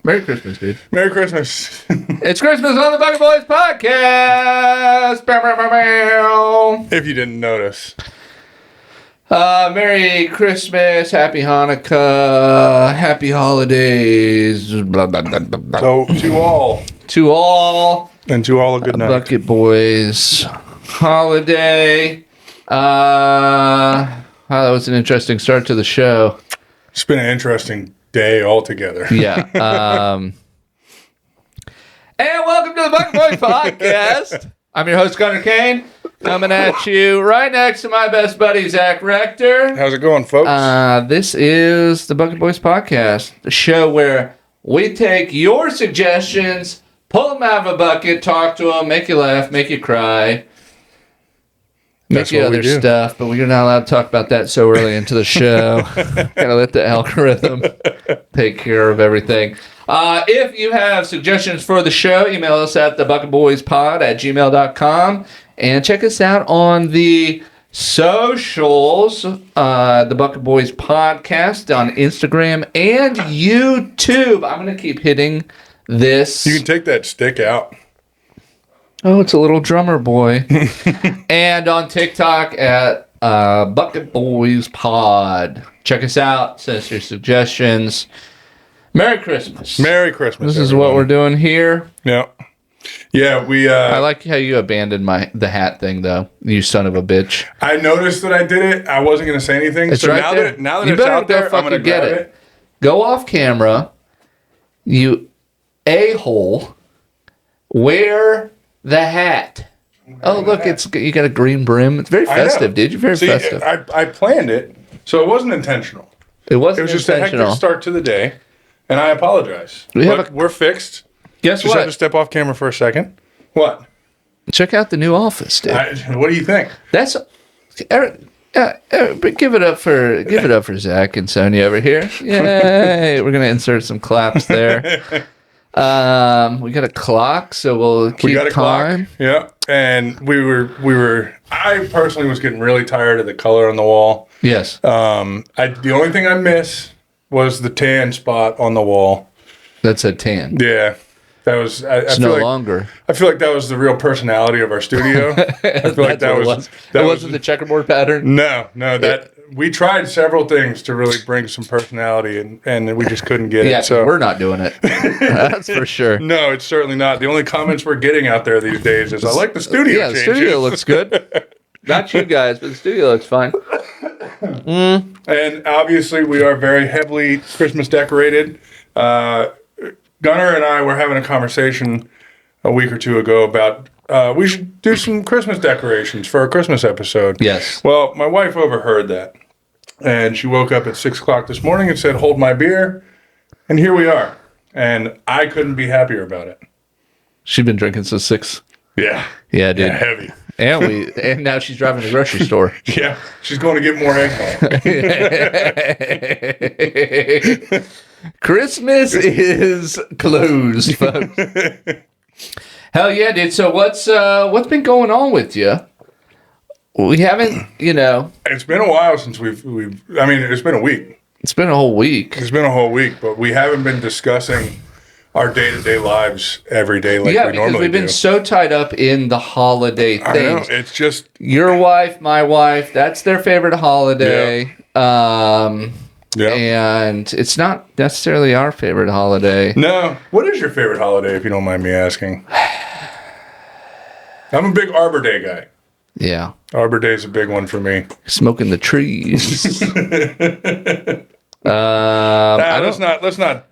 Merry Christmas, dude. Merry Christmas. It's Christmas on the Bucket Boys podcast. Bow, bow, bow, bow. If you didn't notice. Merry Christmas, Happy Hanukkah, Happy Holidays. Blah, blah, blah, blah, blah. So, to all. To all. And to all a good night. Bucket Boys holiday. Wow, that was an interesting start to the show. It's been an interesting day altogether. Yeah. And welcome to the Bucket Boys podcast. I'm your host, Gunnar Cain, coming at you right next to my best buddy, Zak Rector. How's it going, folks? This is the Bucket Boys podcast, the show where we take your suggestions, pull them out of a bucket, talk to them, make you laugh, make you cry, make you other stuff, but we're not allowed to talk about that so early into the show. Gotta let the algorithm take care of everything. If you have suggestions for the show, email us at thebucketboyspod@gmail.com and check us out on the socials, the Bucket Boys podcast on Instagram and YouTube. I'm going to keep hitting this. You can take that stick out. Oh, it's a little drummer boy. And on TikTok at Bucket Boys Pod. Check us out. Send us your suggestions. Merry Christmas. Merry Christmas. This is what we're doing here. Yeah. Yeah, we... I like how you abandoned the hat thing, though. You son of a bitch. I noticed that I did it. I wasn't going to say anything. It's so right now there. that You it's better out go there, I'm fucking going to get grab it. it. Go off camera. You a-hole. Wear the hat. Oh, look, you got a green brim. It's very festive, dude. You're very festive. I planned it, so it wasn't intentional. It wasn't It was just a intentional. hectic start to the day, and I apologize. We're fixed. Guess Just what? had to step off camera for a second. What? Check out the new office, dude. What do you think? That's give it up for Zach and Sonia over here. Yay! We're gonna insert some claps there. We got a clock, so we'll keep We got a time. clock. Yeah, and we were. I personally was getting really tired of the color on the wall. Yes. The only thing I miss was the tan spot on the wall. That's a tan. Yeah. That was. It's no longer. I feel like that was the real personality of our studio. I feel like that was. That wasn't the checkerboard pattern. No. We tried several things to really bring some personality, and we just couldn't get Yeah, it. So we're not doing it. That's for sure. No, it's certainly not. The only comments we're getting out there these days is, "I like the studio. Yeah, the studio looks good. Not you guys, but the studio looks fine. And obviously, we are very heavily Christmas decorated. Gunnar and I were having a conversation a week or two ago about we should do some Christmas decorations for a Christmas episode. Yes. Well, my wife overheard that, and she woke up at 6 o'clock this morning and said, "Hold my beer," and here we are. And I couldn't be happier about it. She's been drinking since 6. Yeah. Yeah, dude. Yeah, heavy. And now she's driving to the grocery store. Yeah, she's going to get more alcohol. Christmas is closed, folks. Hell yeah, dude. So what's been going on with you? We haven't, It's been a while since we've. I mean, it's been a week. It's been a whole week. It's been a whole week, but we haven't been discussing our day-to-day lives every day like we normally do. Yeah, because we've been so tied up in the holiday things. I know, it's just... Your wife, my wife, that's their favorite holiday. Yeah. And it's not necessarily our favorite holiday. No. What is your favorite holiday, if you don't mind me asking? I'm a big Arbor Day guy. Yeah. Arbor Day is a big one for me. Smoking the trees. Let's not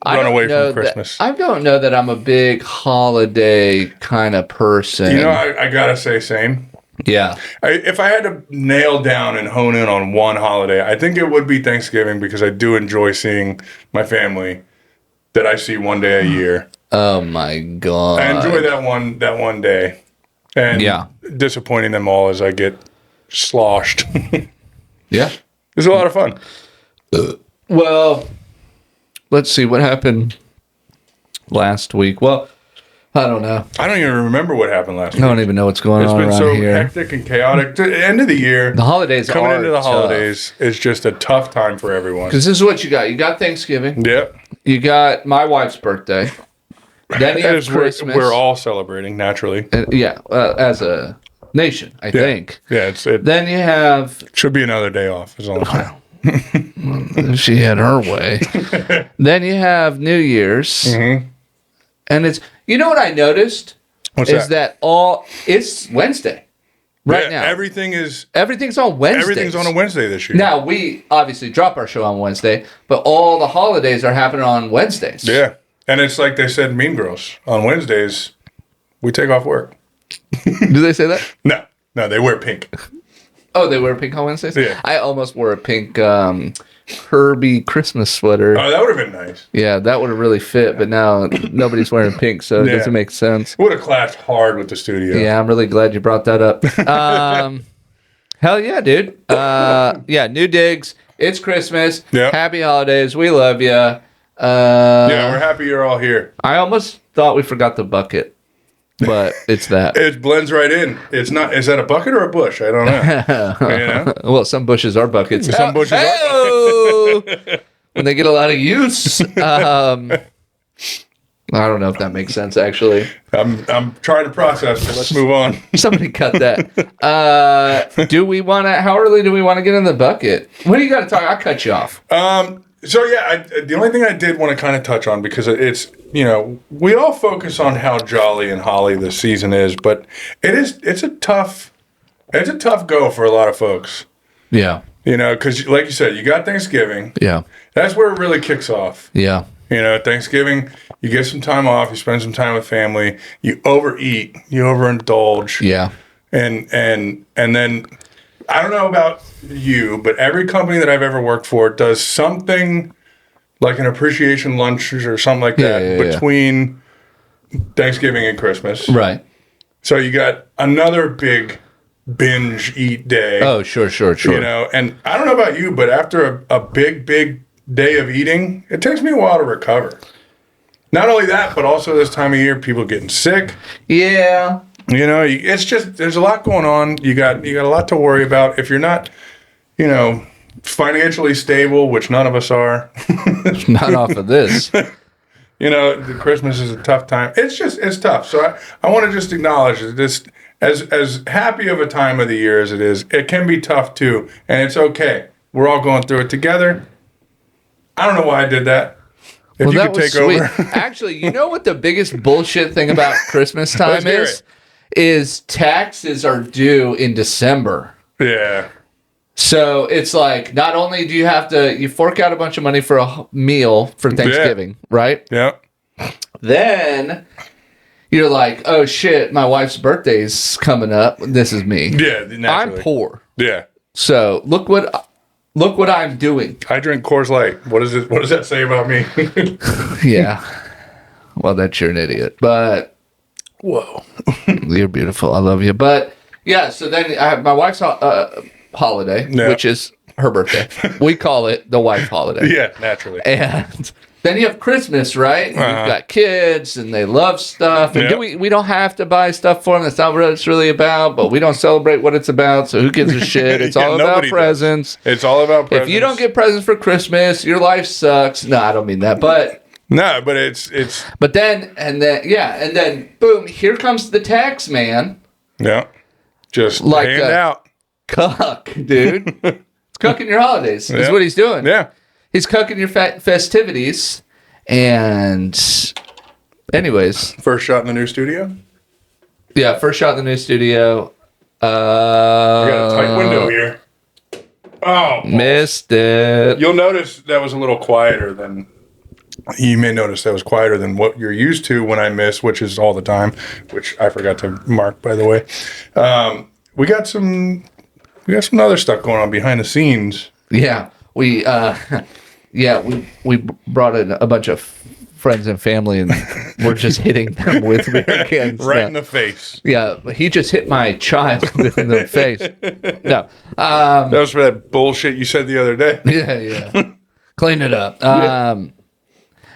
run away from Christmas. I don't know that I'm a big holiday kind of person. I gotta say same. Yeah. If I had to nail down and hone in on one holiday, I think it would be Thanksgiving, because I do enjoy seeing my family that I see one day a year. Oh my God. I enjoy that one day. And disappointing them all as I get sloshed. Yeah. It's a lot of fun. Well, let's see what happened last week. Well, I don't know. I don't even remember what happened last week. I don't even know what's going on around here. It's been so hectic and chaotic. To the end of the year. The holidays coming into the holidays is just a tough time for everyone. Because this is what you got. You got Thanksgiving. Yep. You got my wife's birthday. Then you have Christmas. We're all celebrating, naturally. As a nation, I think. Yeah, then you have... Should be another day off, is all I'm saying. She had her way. Then you have New Year's. Mm-hmm. And it's... You know what I noticed? Is that it's Wednesday. Right now. Everything's on Wednesday. Everything's on a Wednesday this year. Now, we obviously drop our show on Wednesday, but all the holidays are happening on Wednesdays. Yeah. And it's like they said in Mean Girls. On Wednesdays, we take off work. Do they say that? No, they wear pink. Oh, they wear pink on Wednesdays? Yeah. I almost wore a pink Herbie Christmas sweater. Oh, that would have been nice. Yeah, that would have really fit, but now nobody's wearing pink, so it doesn't make sense. It would have clashed hard with the studio. Yeah, I'm really glad you brought that up. Hell yeah, dude. New digs. It's Christmas. Yep. Happy holidays. We love you. We're happy you're all here. I almost thought we forgot the bucket, but it's that. It blends right in. It's not. Is that a bucket or a bush? I don't know. You know? Well, some bushes are buckets. Some bushes are. When they get a lot of use. I don't know if that makes sense, actually. I'm trying to process, so let's move on. Somebody cut that. Do we want to... How early do we want to get in the bucket? What do you got to talk... I'll cut you off. The only thing I did want to kind of touch on, because it's, we all focus on how jolly and holly this season is, but it's a tough go for a lot of folks. Yeah. Because like you said, you got Thanksgiving. Yeah. That's where it really kicks off. Yeah. Thanksgiving, you get some time off, you spend some time with family, you overeat, you overindulge. Yeah. And then, I don't know about you, but every company that I've ever worked for does something like an appreciation lunch or something like that between Thanksgiving and Christmas. Right. So you got another big binge eat day. Oh, sure. And I don't know about you, but after a big day of eating, it takes me a while to recover. Not only that, but also this time of year, people getting sick. Yeah. It's just, there's a lot going on. You got a lot to worry about. If you're not, financially stable, which none of us are. Not off of this. The Christmas is a tough time. It's tough. So I want to just acknowledge that this, as happy of a time of the year as it is, it can be tough too. And it's okay. We're all going through it together. I don't know why I did that. If you could take over. Actually, you know what the biggest bullshit thing about Christmas time is taxes are due in December. Yeah. So it's like, not only do you fork out a bunch of money for a meal for Thanksgiving, right? Yeah. Then you're like, oh shit, my wife's birthday's coming up. This is me. Yeah, naturally. I'm poor. Yeah. So look what I'm doing. I drink Coors Light. What does that say about me? Yeah. Well, that's you're an idiot. But whoa. You're beautiful. I love you. But yeah, so then I have my wife's holiday, which is her birthday. We call it the wife holiday. Yeah, naturally. And then you have Christmas, right? You've got kids and they love stuff. And we don't have to buy stuff for them. That's not what it's really about, but we don't celebrate what it's about. So who gives a shit? It's all about presents. It's all about presents. If you don't get presents for Christmas, your life sucks. No, I don't mean that. But no, but it's. But then boom, here comes the tax man. Yeah, just like hand out. Cuck, dude. It's cucking your holidays. Is what he's doing. Yeah. He's cucking your festivities. And anyways. First shot in the new studio? Yeah, first shot in the new studio. We got a tight window here. Oh. Missed it. You'll notice that was a little quieter than... You may notice that was quieter than what you're used to when I miss, which is all the time, which I forgot to mark, by the way. We got some other stuff going on behind the scenes. Yeah, we brought in a bunch of friends and family, and we're just hitting them with beer cans. Right in the face. Yeah, he just hit my child in the face. No, that was for that bullshit you said the other day. Yeah. Clean it up.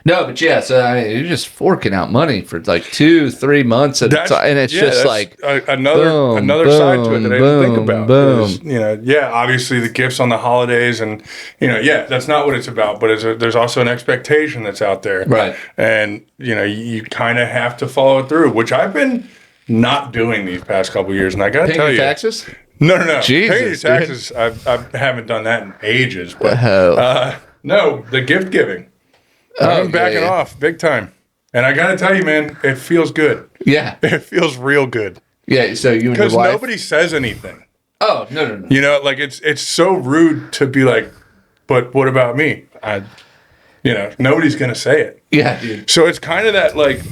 No, but yeah, so I mean, you're just forking out money for like 2-3 months at a time, and it's just that's like another side to it that I didn't think about. Boom. Is, obviously the gifts on the holidays, and that's not what it's about. But there's also an expectation that's out there, Right? And you kind of have to follow it through, which I've been not doing these past couple of years, and I got to tell you, taxes. No. Jesus, paying your taxes, I haven't done that in ages. But Oh. no, the gift giving. I'm backing off big time. And I got to tell you, man, it feels good. Yeah. It feels real good. Yeah, so you and your Because wife... nobody says anything. Oh, no. Like it's so rude to be like, but what about me? Nobody's going to say it. Yeah, dude. So it's kind of that like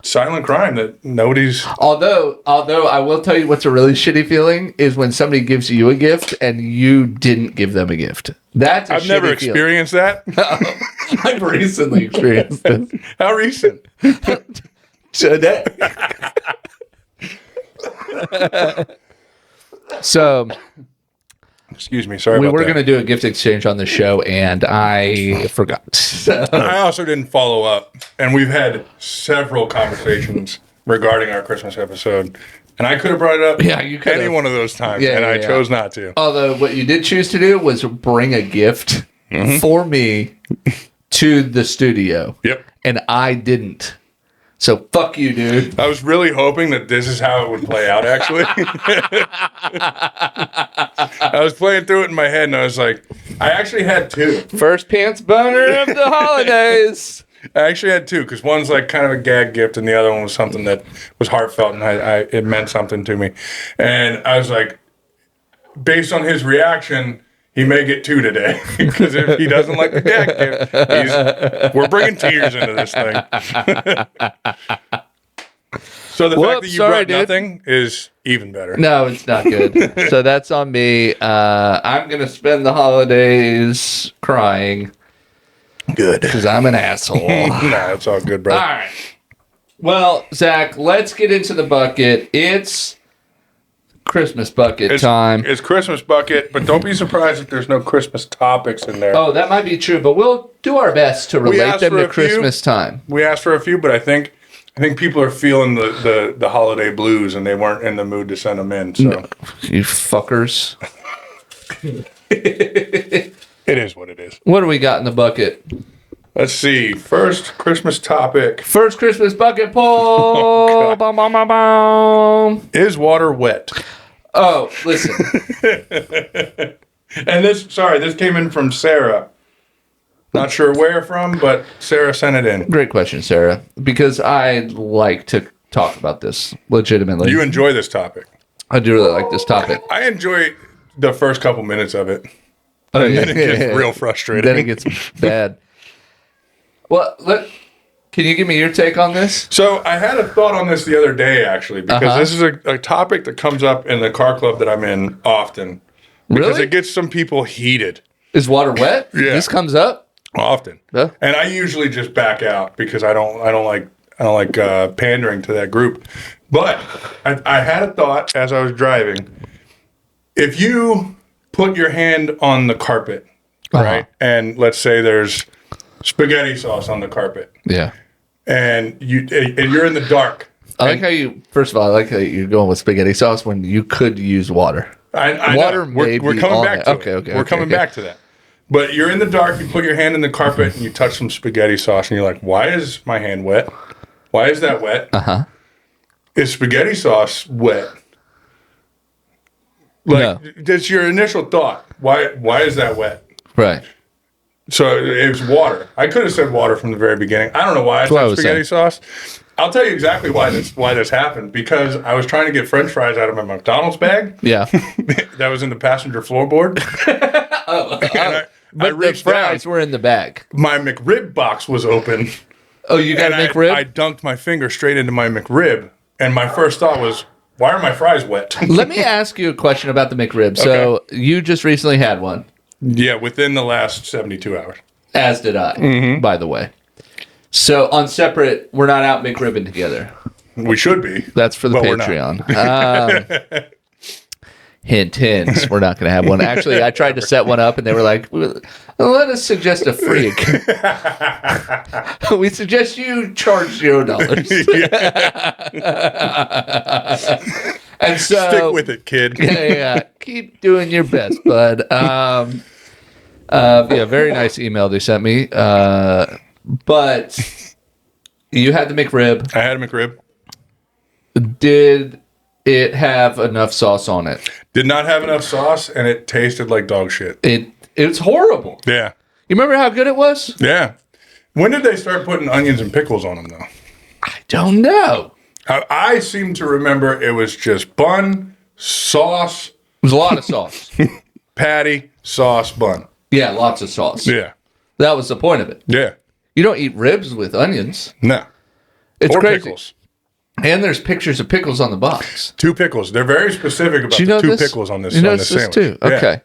silent crime that nobody's... Although I will tell you what's a really shitty feeling is when somebody gives you a gift and you didn't give them a gift. That's I've never experienced that. I've recently experienced it. How recent? Today. So, excuse me, sorry we about were that. going to do a gift exchange on the show, and I forgot. So. I also didn't follow up, and we've had several conversations regarding our Christmas episode, and I could have brought it up you could any one of those times, and I chose not to. Although what you did choose to do was bring a gift for me to the studio. Yep. And I didn't. So fuck you, dude. I was really hoping that this is how it would play out, actually. I was playing through it in my head, and I was like, I actually had two. First pants boner of the holidays. I actually had two, because one's like kind of a gag gift, and the other one was something that was heartfelt, and it meant something to me. And I was like, based on his reaction, he may get two today, because if he doesn't like the gag gift, we're bringing tears into this thing. So the fact that you brought nothing is even better. No, it's not good. So that's on me. I'm going to spend the holidays crying. Good. Because I'm an asshole. Nah, it's all good, bro. All right. Well, Zach, let's get into the bucket. It's Christmas bucket time. It's Christmas bucket, but don't be surprised if there's no Christmas topics in there. Oh, that might be true, but we'll do our best to relate them to Christmas time. We asked for a few, but I think people are feeling the holiday blues, and they weren't in the mood to send them in. So no, you fuckers. It is what it is. What do we got in the bucket? Let's see. First Christmas topic. First Christmas bucket poll. Bum, bum, bum, bum. Is water wet? Oh, listen. And this came in from Sarah. Not sure where from, but Sarah sent it in. Great question, Sarah. Because I like to talk about this legitimately. You enjoy this topic. I do really like this topic. I enjoy the first couple minutes of it. Oh, and then it gets real frustrating. Then it gets bad. Well, can you give me your take on this? So I had a thought on this the other day, actually, because this is a topic that comes up in the car club that I'm in often. Because it gets some people heated. Is water wet? Yeah. This comes up? Often. Yeah. And I usually just back out because I don't like pandering to that group. But I had a thought as I was driving. If you put your hand on the carpet, right, and let's say there's spaghetti sauce on the carpet. Yeah. And you're in the dark. I like how you're going with spaghetti sauce when you could use water. I water know. We're coming back to it. We're coming back to that. But you're in the dark, you put your hand in the carpet, and you touch some spaghetti sauce, and you're like, why is my hand wet? Why is that wet? Uh-huh. Is spaghetti sauce wet? Like, that's your initial thought. Why is that wet? Right. So it's water. I could have said water from the very beginning. I don't know why I said spaghetti sauce. I'll tell you exactly why this happened. Because I was trying to get French fries out of my McDonald's bag. Yeah. That was in the passenger floorboard. But the fries were in the bag. My McRib box was open. Oh, you got a McRib? I dunked my finger straight into my McRib. And my first thought was, why are my fries wet? Let me ask you a question about the McRib. So you just recently had one. Yeah, within the last 72 hours. As did I, by the way. So on separate, we're not out McRibbing together. We should be. That's for the Patreon. hint, hint. We're not going to have one. Actually, I tried to set one up, and they were like, "Let us suggest a free account. We suggest you charge $0." And so, stick with it, kid. yeah. Keep doing your best, bud. Very nice email they sent me. But you had the McRib. I had a McRib. Did it have enough sauce on it? Did not have enough sauce, and it tasted like dog shit. It's horrible. Yeah. You remember how good it was? Yeah. When did they start putting onions and pickles on them, though? I don't know. I seem to remember it was just bun, sauce. It was a lot of sauce. Patty, sauce, bun. Yeah, lots of sauce. Yeah. That was the point of it. Yeah. You don't eat ribs with onions. No. It's or crazy. Pickles. And there's pictures of pickles on the box. 2 pickles. They're very specific about the 2 pickles on this sandwich. Too? Yeah. Okay.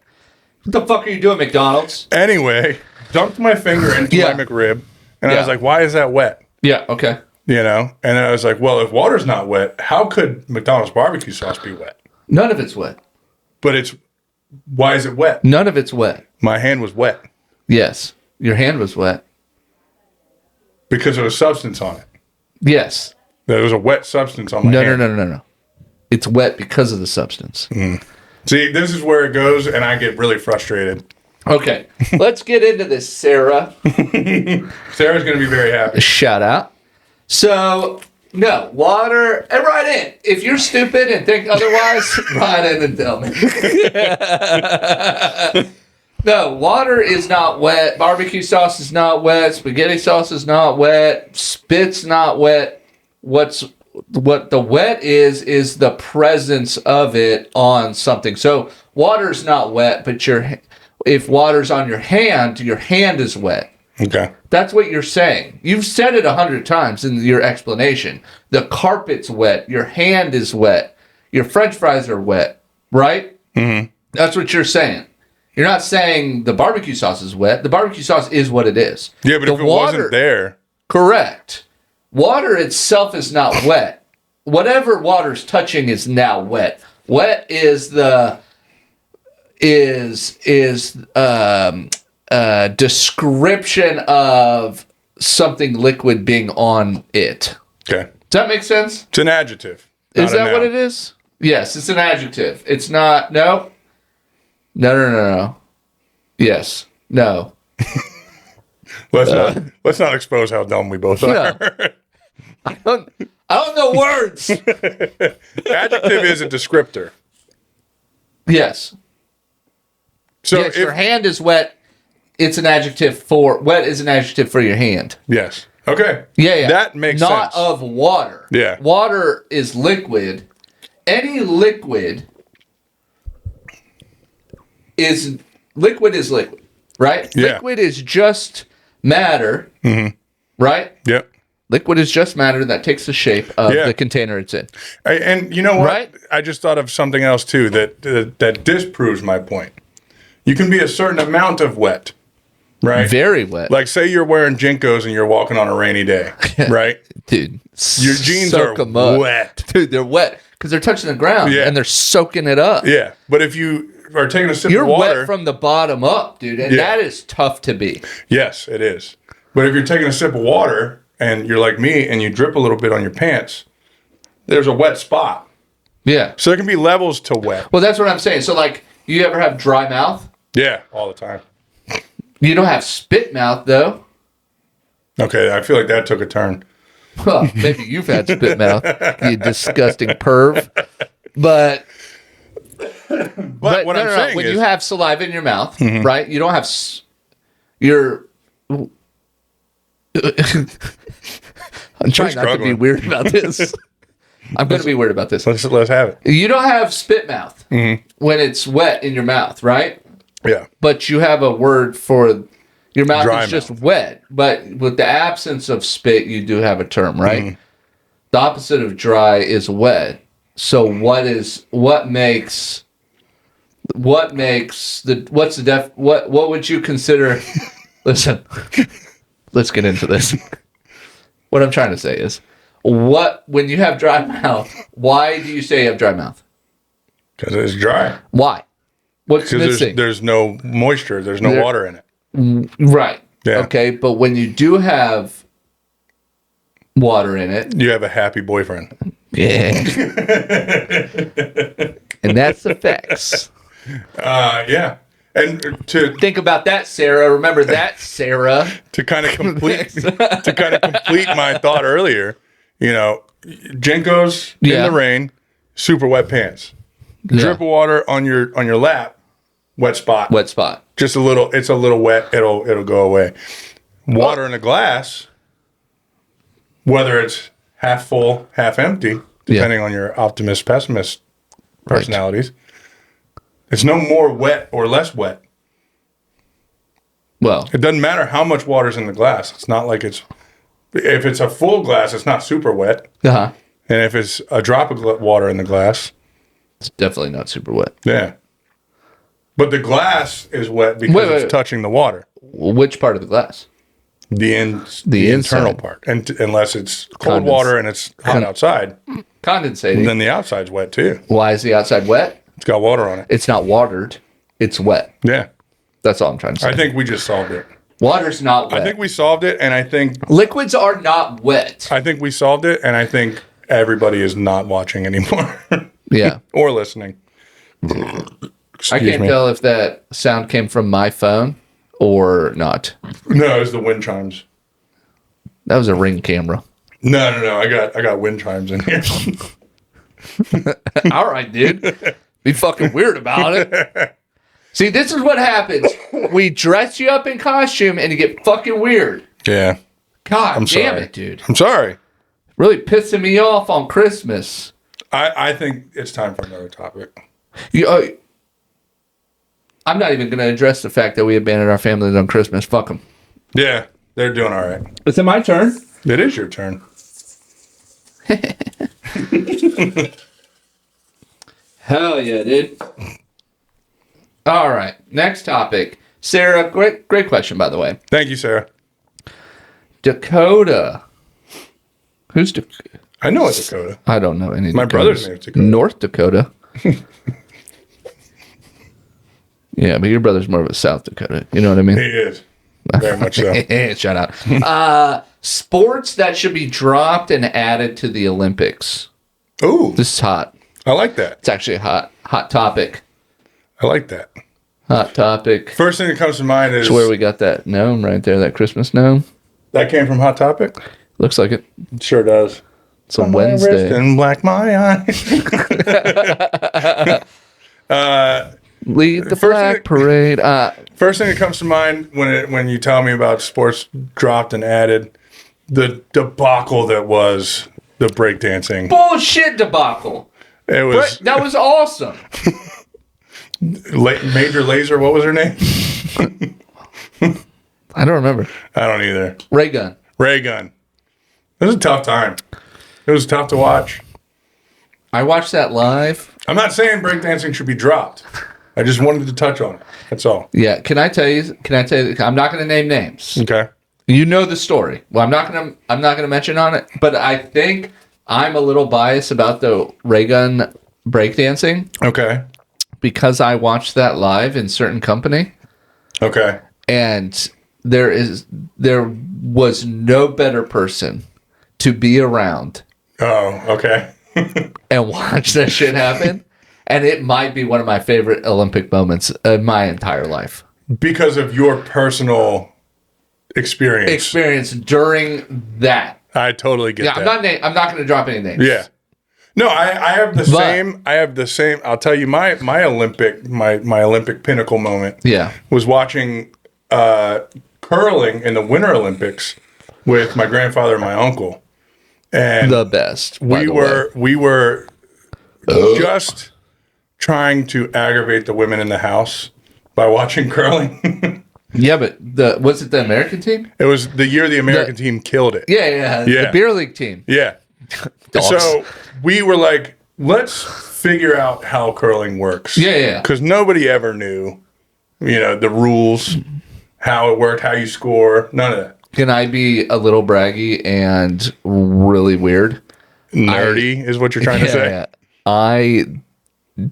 What the fuck are you doing, McDonald's? Anyway, dunked my finger into my McRib, and I was like, why is that wet? Yeah, okay. You know? And then I was like, well, if water's not wet, how could McDonald's barbecue sauce be wet? None of it's wet. But why is it wet? None of it's wet. My hand was wet. Yes. Your hand was wet. Because there was substance on it. Yes. There was a wet substance on my hand. No. It's wet because of the substance. See, this is where it goes, and I get really frustrated. Okay. Let's get into this, Sarah. Sarah's going to be very happy. Shout out. So, no, water, and write in. If you're stupid and think otherwise, write in and tell me. No, water is not wet. Barbecue sauce is not wet. Spaghetti sauce is not wet. Spit's not wet. What the wet is the presence of it on something. So water's not wet, but if water's on your hand is wet. Okay. That's what you're saying. You've said it 100 times in your explanation. The carpet's wet. Your hand is wet. Your French fries are wet, right? Mm-hmm. That's what you're saying. You're not saying the barbecue sauce is wet. The barbecue sauce is what it is. Yeah, but if it wasn't there. Correct. Water itself is not wet. Whatever water's touching is now wet. Wet is the description of something liquid being on it. Okay. Does that make sense? It's an adjective. Is that what it is? Yes, it's an adjective. It's not. No. No. Yes. No. Let's not expose how dumb we both are. I don't know words. Adjective is a descriptor. Yes. So yes, your hand is wet. It's an adjective for wet is an adjective for your hand. Yes. Okay. Yeah. That makes sense. Not of water. Yeah. Water is liquid. Any liquid is liquid, right? Yeah. Liquid is just matter, right? Yep. Liquid is just matter that takes the shape of the container it's in. And you know what? Right? I just thought of something else too that disproves my point. You can be a certain amount of wet, right? Very wet. Like say you're wearing Jinkos and you're walking on a rainy day, right? Dude, your jeans are wet. Dude, they're wet because they're touching the ground and they're soaking it up. Yeah, but if you are taking a sip you're of water, wet from the bottom up, dude, and that is tough to be. Yes, it is. But if you're taking a sip of water and you're like me and you drip a little bit on your pants, there's a wet spot. Yeah. So there can be levels to wet. Well, that's what I'm saying. So, like, you ever have dry mouth? Yeah, all the time. You don't have spit mouth, though. Okay, I feel like that took a turn. Well, maybe you've had spit mouth, you disgusting perv. But what I'm saying when is, you have saliva in your mouth, right? You don't have I'm trying not to be weird about this. I'm going to be weird about this. Let's have it. You don't have spit mouth when it's wet in your mouth, right? Yeah. But you have a word for your mouth Dry is just wet. But with the absence of spit, you do have a term, right? The opposite of dry is wet. So what would you consider? Listen, let's get into this. What I'm trying to say is, when you have dry mouth, why do you say you have dry mouth? Because it's dry. Why? What's Because missing? there's no moisture. There's no water in it. Right. Yeah. Okay, but when you do have water in it, You have a happy boyfriend. yeah, and that's the facts. Yeah. And Think about that, Sarah. Remember that, Sarah. to kind of complete my thought earlier, Jinkos in the rain, super wet pants. Drip of water on your lap, wet spot. Wet spot. Just a little. It's a little wet. It'll go away. Water in a glass, whether it's half full, half empty, depending on your optimist pessimist personalities. Right. It's no more wet or less wet. Well, it doesn't matter how much water's in the glass. It's not like if it's a full glass, it's not super wet. Uh-huh. And if it's a drop of water in the glass, it's definitely not super wet. Yeah. But the glass is wet because it's touching the water. Which part of the glass? The internal part. And unless it's cold water and it's hot outside. Condensating. Then the outside's wet too. Why is the outside wet? It's got water on it. It's not watered. It's wet. Yeah. That's all I'm trying to say. I think we just solved it. Water's not wet. I think we solved it, and I think... Liquids are not wet. I think we solved it, and I think everybody is not watching anymore. Yeah. Or listening. I can't tell if that sound came from my phone or not. No, it was the wind chimes. That was a Ring camera. No. I got wind chimes in here. All right, dude. Be fucking weird about it. See, this is what happens. We dress you up in costume and you get fucking weird. Yeah. God damn it, dude. I'm sorry. Really pissing me off on Christmas. I think it's time for another topic. I'm not even going to address the fact that we abandoned our families on Christmas. Fuck them. Yeah, they're doing all right. Is it my turn? It is your turn. Hell yeah, dude. All right, next topic. Sarah, great question, by the way. Thank you, Sarah. Dakota. Who's Dakota? I know a Dakota. I don't know any. My brother's name is Dakota. North Dakota. Yeah, but your brother's more of a South Dakota. You know what I mean? He is. Very much so. Shout out. Sports that should be dropped and added to the Olympics. Ooh. This is hot. I like that. It's actually a hot topic. I like that. Hot topic. First thing that comes to mind is... It's where we got that gnome right there, that Christmas gnome. That came from Hot Topic? Looks like it. It sure does. It's a Wednesday. And black my eyes. Lead the flag parade. First thing that comes to mind when you tell me about sports dropped and added, the debacle that was the breakdancing. Bullshit debacle. It was that was awesome. Major Lazer, what was her name? I don't remember. I don't either. Ray Gun. It was a tough time. It was tough to watch. I watched that live. I'm not saying breakdancing should be dropped. I just wanted to touch on it. That's all. Yeah. Can I tell you? I'm not going to name names. Okay. You know the story. Well, I'm not going to mention on it, but I think I'm a little biased about the Ray Gun breakdancing. Okay. Because I watched that live in certain company. Okay. And there was no better person to be around. Oh, okay. And watch that shit happen. And it might be one of my favorite Olympic moments in my entire life. Because of your personal experience during that. I totally get that. I'm not going to drop any names. Yeah. No, I have the same. I have the same. I'll tell you my Olympic pinnacle moment. Yeah. Was watching curling in the Winter Olympics with my grandfather and my uncle. And the best. We were just trying to aggravate the women in the house by watching curling. Yeah, but was it the American team? It was the year the American team killed it. Yeah. The beer league team. Yeah. So we were like, let's figure out how curling works. Yeah. Because nobody ever knew, the rules, how it worked, how you score, none of that. Can I be a little braggy and really weird? Nerdy is what you're trying to say? I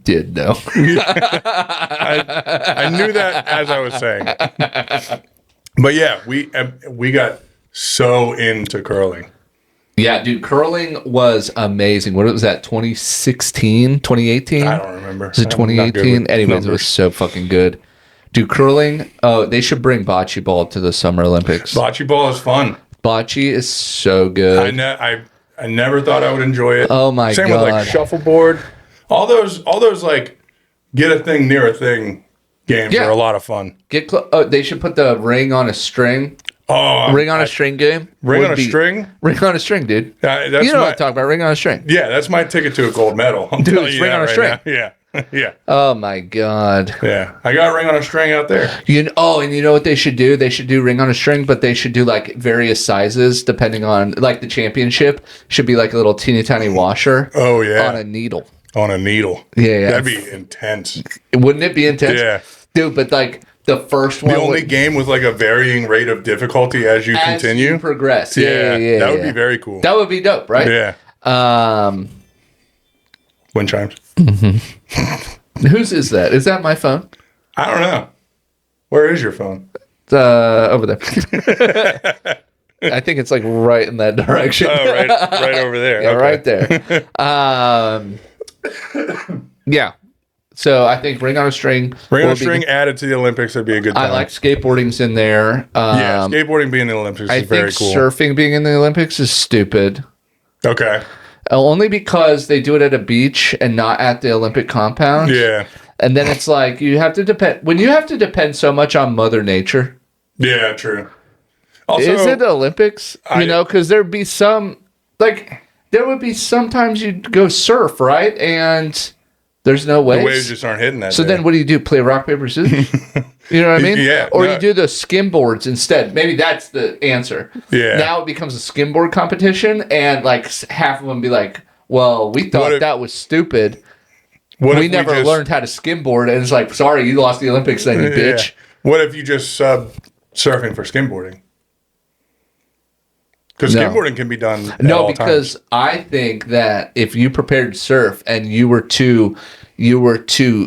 did know. I knew that as I was saying it. But yeah, we got so into curling. Yeah, dude, curling was amazing. What was that, 2016, 2018? I don't remember. Was it I'm not good 2018? with Anyways, numbers. it was so fucking good. Dude, curling, they should bring bocce ball to the Summer Olympics. Bocce ball is fun. Bocce is so good. I never thought I would enjoy it. Oh my Same God. with like shuffleboard. All those like get a thing near a thing games Yeah. are a lot of fun. They should put the ring on a string. Oh, Ring on a string game. ring would on a be- string. Ring on a string, dude. That's You know what my I'm talking about. Ring on a string. yeah. That's my ticket to a gold medal. I'm Dude, telling it's you ring that on a right string. now. Yeah, yeah, Oh my God. yeah. I got a ring on a string out there. And you know what they should do? They should do ring on a string, but they should do like various sizes depending on like the championship should be like a little teeny tiny washer. Oh yeah, On a needle. on a needle. Yeah. That'd be intense. Wouldn't it be intense? Yeah. Dude, but like the first one The only game with like a varying rate of difficulty as you as continue. you progress. Yeah, Yeah. that would be very cool. That would be dope, right? Yeah. Wind chimes. Whose is that? Is that my phone? I don't know. Where is your phone? Over there. I think it's like right in that direction. Oh, right over there. Yeah, Okay. right there. Yeah. So I think ring on a string. Ring on will a be string added to the Olympics would be a good time. I like skateboarding's in there. yeah, skateboarding being in the Olympics I is very think cool. surfing being in the Olympics is stupid. Okay. Only because they do it at a beach and not at the Olympic compound. Yeah. And then it's like you have to depend when you have to depend so much on Mother Nature. Yeah, true. Also, Is it the Olympics? Because there'd be some there would be sometimes you'd go surf, right? And there's no waves. the waves just aren't hitting that So day. then what do you do? Play rock, paper, scissors? You know what I mean? Yeah, Or no. you do the skimboards instead. Maybe that's the answer. Yeah. Now it becomes a skimboard competition, and like half of them be like, well, we thought that was stupid. What We if never just- learned how to skimboard. And it's like, sorry, you lost the Olympics then, you bitch. What if you just sub surfing for skimboarding? Because No. skimboarding can be done at No, all because times. I think that if you prepared to surf and you were too elitist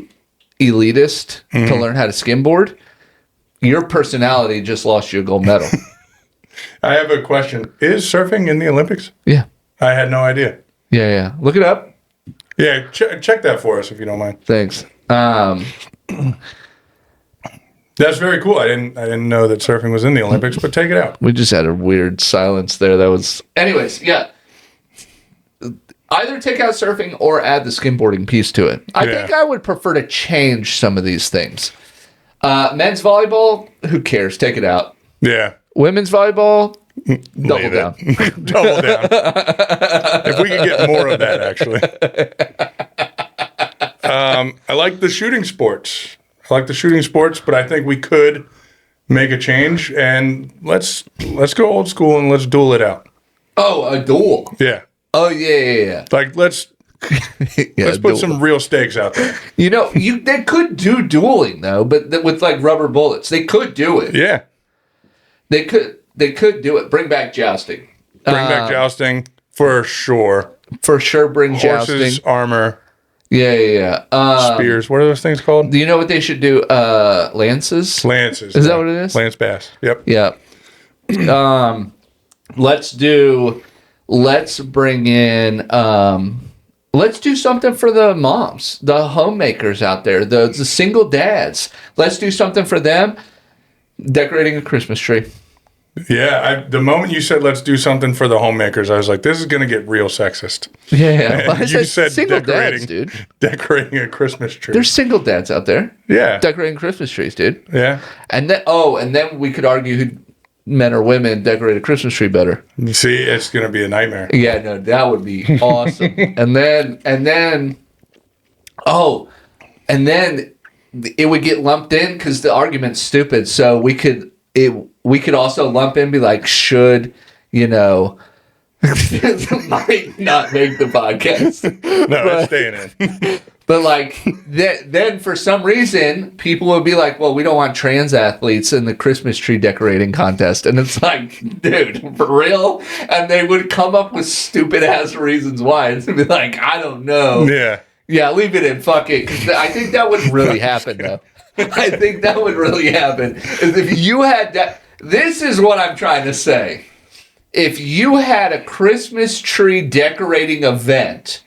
Mm-hmm. to learn how to skimboard, your personality just lost you a gold medal. I have a question. Is surfing in the Olympics? Yeah. I had no idea. Yeah. Look it up. Yeah, check that for us if you don't mind. Thanks. That's very cool. I didn't know that surfing was in the Olympics, but take it out. We just had a weird silence there. That was. Anyways, yeah. Either take out surfing or add the skimboarding piece to it. I think I would prefer to change some of these things. Men's volleyball, who cares? Take it out. Yeah. Women's volleyball, double Leave down. it. Double down. If we could get more of that, actually. I like the shooting sports. But I think we could make a change, and let's go old school and let's duel it out. Oh, a duel. Yeah. Oh, yeah. Like let's put some real stakes out there. You know, they could do dueling though, but with like rubber bullets, they could do it. Yeah. They could do it. Bring back jousting. Bring back jousting for sure. For sure. Bring Horses, jousting. armor, Yeah. spears. What are those things called? Do you know what they should do? Lances. Lances. Is that what it is? Lance bass. Yep. Yeah. Let's bring in. Let's do something for the moms, the homemakers out there, the single dads. Let's do something for them. Decorating a Christmas tree. Yeah. The moment you said let's do something for the homemakers, I was like, this is going to get real sexist. Yeah. Well, I You said single decorating, dads, dude. decorating a Christmas tree. There's single dads out there yeah. decorating Christmas trees, dude. Yeah. And then we could argue who men or women decorate a Christmas tree better. See, it's going to be a nightmare. Yeah, no, that would be awesome. and then it would get lumped in because the argument's stupid. So we could also lump in, be like, should, this might not make the podcast. No, it's staying in. But like then for some reason people would be like, well, we don't want trans athletes in the Christmas tree decorating contest. And it's like, dude, for real? And they would come up with stupid ass reasons why. It's be like, I don't know. Yeah. Yeah, leave it in. Fuck it. 'Cause I think that would really happen, though. I think that would really happen. Is if you had that. This is what I'm trying to say. If you had a Christmas tree decorating event,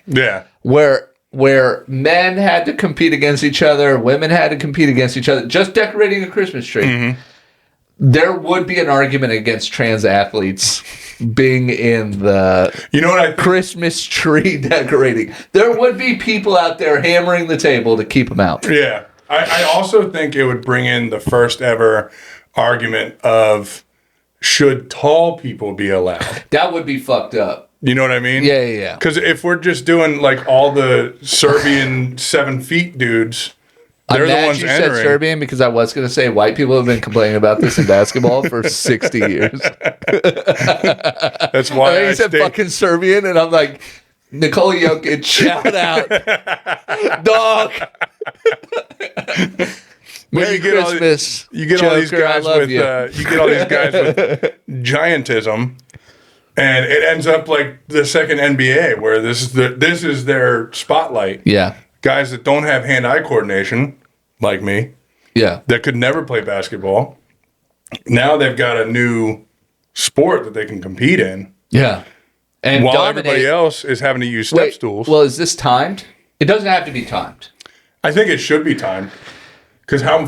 where men had to compete against each other, women had to compete against each other, just decorating a Christmas tree, there would be an argument against trans athletes being in the Christmas tree decorating. There would be people out there hammering the table to keep them out. Yeah. I also think it would bring in the first ever argument of should tall people be allowed? That would be fucked up. You know what I mean? Yeah. Because if we're just doing like all the Serbian 7 feet dudes, they're the ones entering. You said Serbian because I was going to say white people have been complaining about this in basketball for 60 years. That's why I said fucking Serbian, and I'm like, Nikola Jokic, shout out, dog. Merry Christmas. You get all these guys with you get all these guys with giantism, and it ends up like the second NBA, where this is their spotlight. Yeah, guys that don't have hand-eye coordination, like me. Yeah, that could never play basketball. Now they've got a new sport that they can compete in. Yeah, and while everybody else is having to use step stools. Well, is this timed? It doesn't have to be timed. I think it should be timed. Because how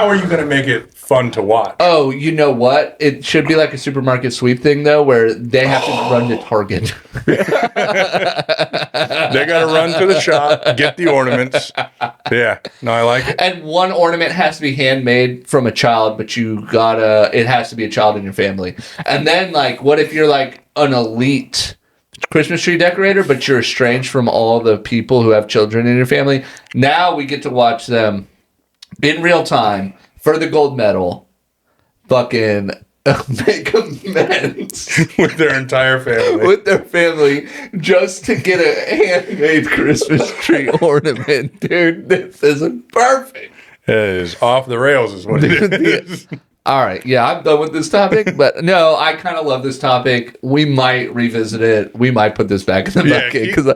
are you going to make it fun to watch? Oh, you know what? It should be like a supermarket sweep thing, though, where they have to run to Target. They got to run to the shop, get the ornaments. Yeah, no, I like it. And one ornament has to be handmade from a child, but it has to be a child in your family. And then, like, what if you're like an elite Christmas tree decorator, but you're estranged from all the people who have children in your family? Now we get to watch them in real time for the gold medal, fucking make amends with their entire family. With their family, just to get a handmade Christmas tree ornament. Dude, this is perfect. It is off the rails is what it is. All right, yeah, I'm done with this topic, but no, I kind of love this topic. We might revisit it. We might put this back in the bucket because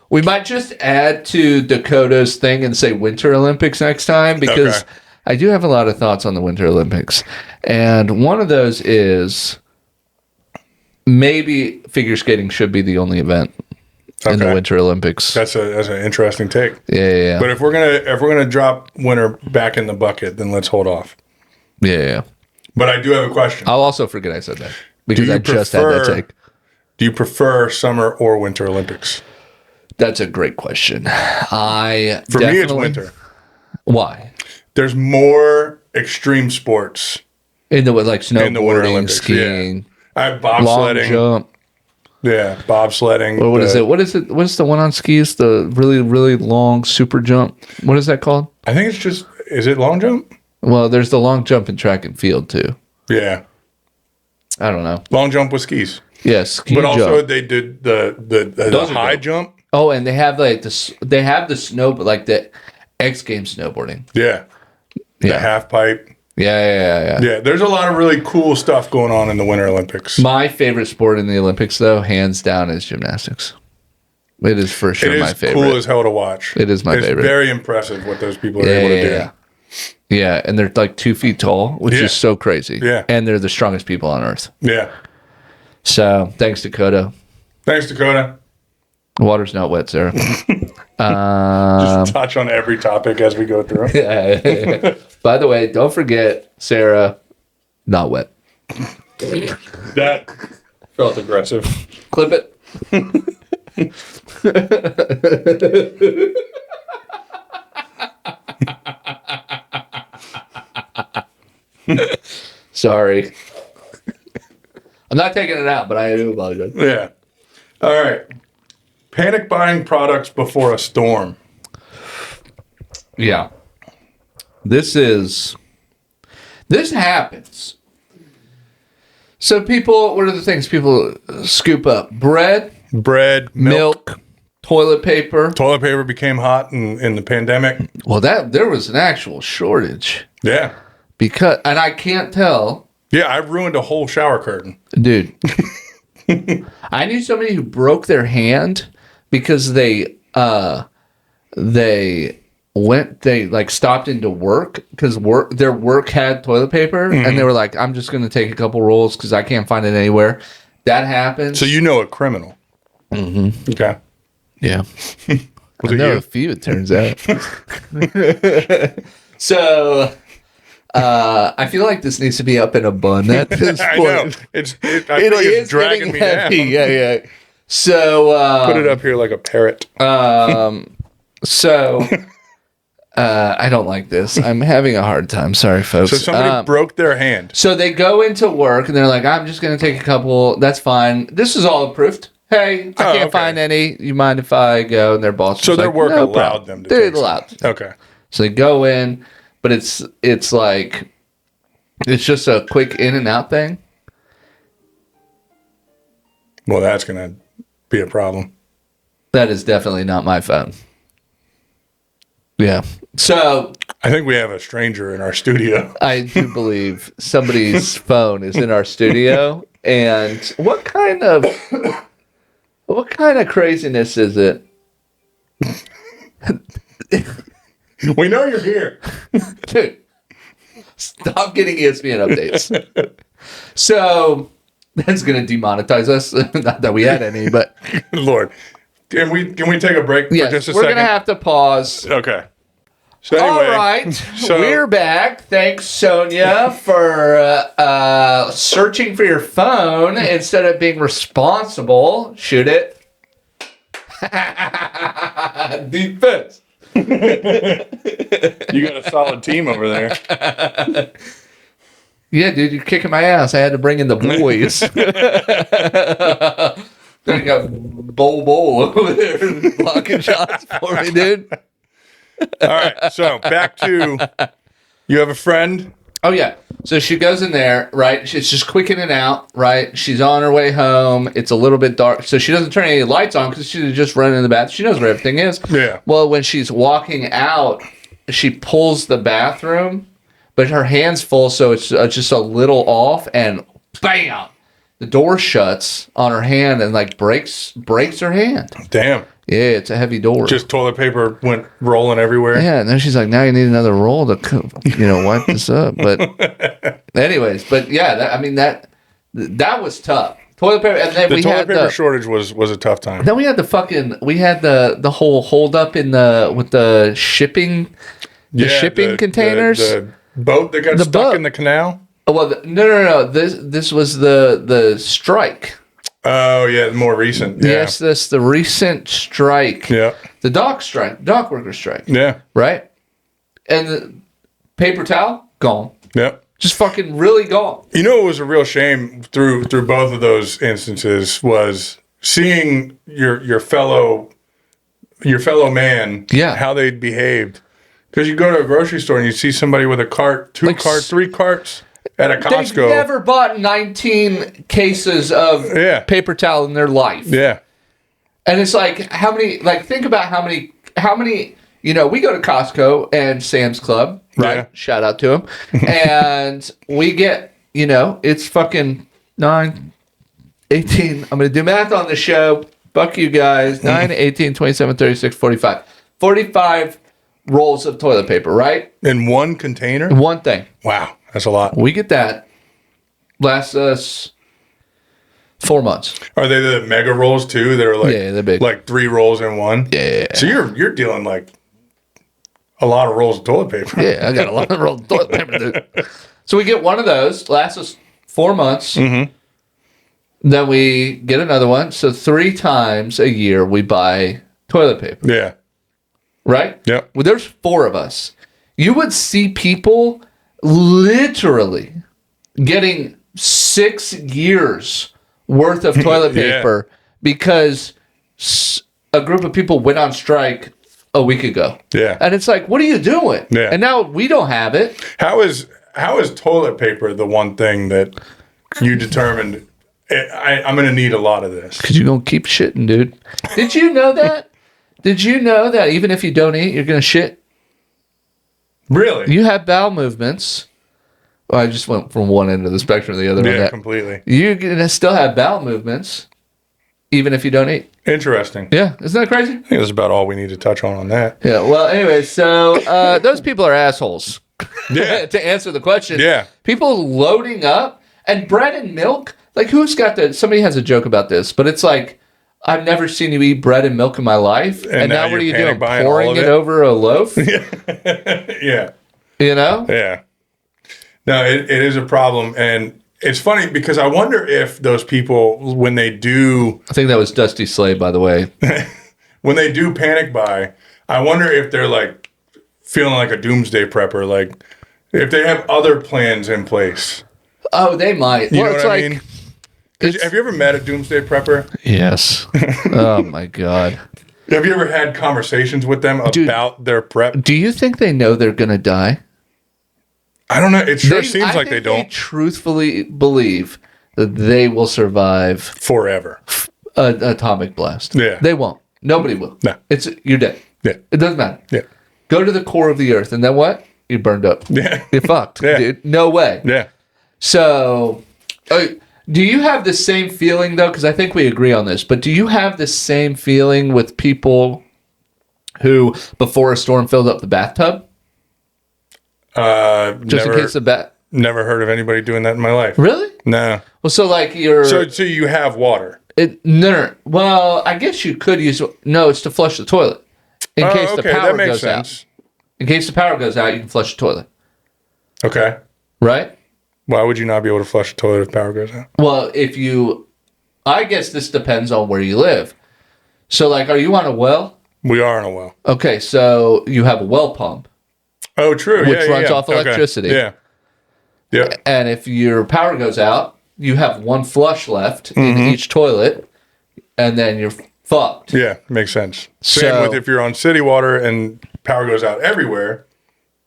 we might just add to Dakota's thing and say Winter Olympics next time, because I do have a lot of thoughts on the Winter Olympics. And one of those is maybe figure skating should be the only event in the Winter Olympics. That's an interesting take. Yeah. But if we're gonna drop winter back in the bucket, then let's hold off. Yeah. But I do have a question. I'll also forget I said that because I just had that take. Do you prefer summer or Winter Olympics? That's a great question. For me, it's winter. Why? There's more extreme sports in the like snowboarding, skiing. Yeah. I have bobsledding. Long jump. Yeah, bobsledding. What is it? What is it? What's the one on skis? The really, really long super jump. What is that called? I think it's just. Is it long jump? Well, there's the long jump in track and field too. Yeah. I don't know. Long jump with skis. Yes, but also they did the high jump. Oh, and they have like they have the snow, but like the X Games snowboarding. Yeah. The half pipe. Yeah. Yeah, there's a lot of really cool stuff going on in the Winter Olympics. My favorite sport in the Olympics, though, hands down, is gymnastics. It is for sure my favorite. It is cool as hell to watch. It is my favorite. It's very impressive what those people are able to do. Yeah, and they're like 2 feet tall, which is so crazy. Yeah. And they're the strongest people on earth. Yeah. So, thanks, Dakota. Thanks, Dakota. The water's not wet, Sarah. Just touch on every topic as we go through. By the way, don't forget, Sarah, not wet. That felt aggressive. Clip it. Sorry. I'm not taking it out, but I do apologize. Yeah. All right. Panic buying products before a storm. Yeah. This happens. So people, what are the things people scoop up? Bread, milk, toilet paper. Toilet paper became hot in the pandemic. Well, there was an actual shortage. Yeah. And I can't tell. Yeah, I ruined a whole shower curtain. Dude. I knew somebody who broke their hand because they they like stopped into work because their work had toilet paper, and they were like, I'm just going to take a couple rolls because I can't find it anywhere. That happens. So you know a criminal. Mm-hmm. Okay. Yeah. Was I it know you? a few, it turns out. So, I feel like this needs to be up in a bun at this point. I know. I feel like it's dragging me heavy. down. Yeah. So, Put it up here like a parrot. So, I don't like this. I'm having a hard time. Sorry, folks. So somebody broke their hand. So they go into work and they're like, I'm just going to take a couple. That's fine. This is all approved. Hey, I can't find any. You mind if I go? And their boss So was their like, work no allowed problem. them to They're take allowed. some. Okay. So they go in, but it's like, it's just a quick in and out thing. Well, that's going to be a problem. That is definitely not my phone. Yeah. So I think we have a stranger in our studio. I do believe somebody's phone is in our studio. And what kind of craziness is it? We know you're here. Dude, stop getting ESPN updates. So that's going to demonetize us. Not that we had any, but Lord. Can we take a break for yes, just a we're second? going to have to pause. Okay. So anyway, All right, we're back. Thanks, Sonia, for searching for your phone instead of being responsible. Shoot it. Defense. You got a solid team over there. Yeah, dude, you're kicking my ass. I had to bring in the boys. Then you got Bowl over there blocking shots for me, dude. All right, so back to, you have a friend? Oh, yeah. So she goes in there, right? She's just quick in and out, right? She's on her way home. It's a little bit dark. So she doesn't turn any lights on because she's just running in the bathroom. She knows where everything is. Yeah. Well, when she's walking out, she pulls the bathroom, but her hand's full, so it's just a little off, and bam! The door shuts on her hand and like breaks her hand. Damn. Yeah, it's a heavy door. Just toilet paper went rolling everywhere. Yeah, and then she's like, now you need another roll to, wipe this up. But anyways, but yeah, that was tough. Toilet paper, and then The toilet paper shortage was a tough time. Then we had the whole hold up with the shipping, shipping containers. The boat that got stuck in the canal. Oh, well, no. This was the strike. Oh yeah, more recent. Yeah. Yes, that's the recent strike. Yeah. The dock worker strike. Yeah. Right? And the paper towel, gone. Yep. Just fucking really gone. You know, it was a real shame through both of those instances was seeing your fellow man, how they'd behaved. Because you go to a grocery store and you see somebody with a cart, 3 carts at a Costco. They've never bought 19 cases of paper towel in their life. Yeah. And it's like, how many, think about how many, we go to Costco and Sam's Club, right? Yeah. Shout out to them. And we get, it's fucking 9, 18. I'm going to do math on the show. Fuck you guys. 9, 18, 27, 36, 45. 45 rolls of toilet paper, right? In one container? One thing. Wow. That's a lot. We get that. Lasts us 4 months. Are they the mega rolls too? They're like, they're big. Like 3 rolls in one? Yeah. So you're dealing like a lot of rolls of toilet paper. Yeah, I got a lot of rolls of toilet paper, dude. So we get one of those. Lasts us 4 months. Mm-hmm. Then we get another one. So 3 times a year we buy toilet paper. Yeah. Right? Yep. Well, there's 4 of us. You would see people literally getting 6 years worth of toilet paper because a group of people went on strike a week ago. Yeah. And it's like, what are you doing? Yeah. And now we don't have it. How is toilet paper the one thing that you determined I'm going to need a lot of this? Because you're going to keep shitting, dude. Did you know that? Did you know that even if you don't eat, you're going to shit? Really? You have bowel movements. Well, I just went from one end of the spectrum to the other. Yeah, completely. You're going to still have bowel movements. even if you don't eat. Interesting. Yeah, isn't that crazy? I think that's about all we need to touch on that. Yeah, well, anyway, so those people are assholes. Yeah. To answer the question. Yeah. People loading up, and bread and milk, like who's got the, somebody has a joke about this, but it's like, I've never seen you eat bread and milk in my life, and now what are you doing? Pouring it over a loaf? Yeah. You know? Yeah. No, it is a problem, and it's funny because I wonder if those people, when they do... I think that was Dusty Slade, by the way. When they do panic buy, I wonder if they're like feeling like a doomsday prepper, like if they have other plans in place. Oh, they might. You know what I mean? Have you ever met a doomsday prepper? Yes. Oh, my God. Have you ever had conversations with them about their prep? Do you think they know they're going to die? I don't know. It sure seems like they don't. They truthfully believe that they will survive forever. An atomic blast. Yeah. They won't. Nobody will. No. You're dead. Yeah. It doesn't matter. Yeah. Go to the core of the earth, and then what? You're burned up. Yeah. You're fucked. Yeah. Dude. No way. Yeah. So, do you have the same feeling, though? Because I think we agree on this, but do you have the same feeling with people who, before a storm, filled up the bathtub? Just in case the Never heard of anybody doing that in my life. Really? No. Well, so like you're... So you have water? No. Well, I guess you could use... No, it's to flush the toilet. In case the power goes out. In case the power goes out, you can flush the toilet. Okay. Right? Why would you not be able to flush the toilet if power goes out? Well, if you... I guess this depends on where you live. So, like, are you on a well? We are on a well. Okay, so you have a well pump. Oh, true. Which runs off electricity. Okay. Yeah. And if your power goes out, you have one flush left in each toilet, and then you're fucked. Yeah, makes sense. Same with if you're on city water and power goes out everywhere,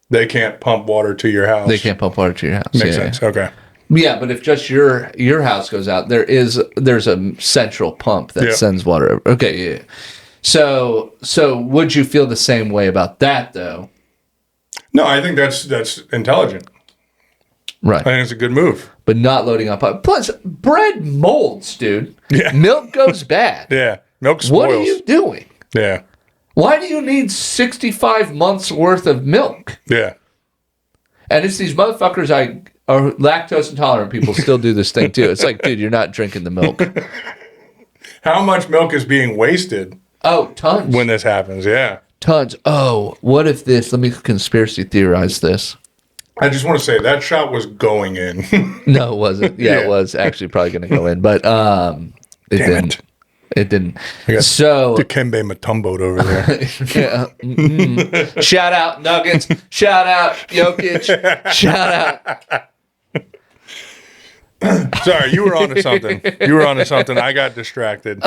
they can't pump water to your house. They can't pump water to your house. Makes sense. Okay. Yeah, but if just your house goes out, there's a central pump that sends water over. Okay, yeah. So would you feel the same way about that though? No, I think that's intelligent. Right. I think it's a good move. But not loading up. Plus, bread molds, dude. Yeah. Milk goes bad. Yeah. Milk spoils. What are you doing? Yeah. Why do you need 65 months worth of milk? Yeah. And it's these motherfuckers are lactose intolerant people still do this thing too. It's like, dude, you're not drinking the milk. How much milk is being wasted? Oh, tons. When this happens, yeah. Tons. Oh, what if this? Let me conspiracy theorize this. I just want to say that shot was going in. No, it wasn't. Yeah, it was actually probably going to go in, but it didn't. It didn't. So Dikembe Mutombo over there. Yeah. Shout out Nuggets. Shout out Jokic. Shout out. Sorry, you were onto something. I got distracted.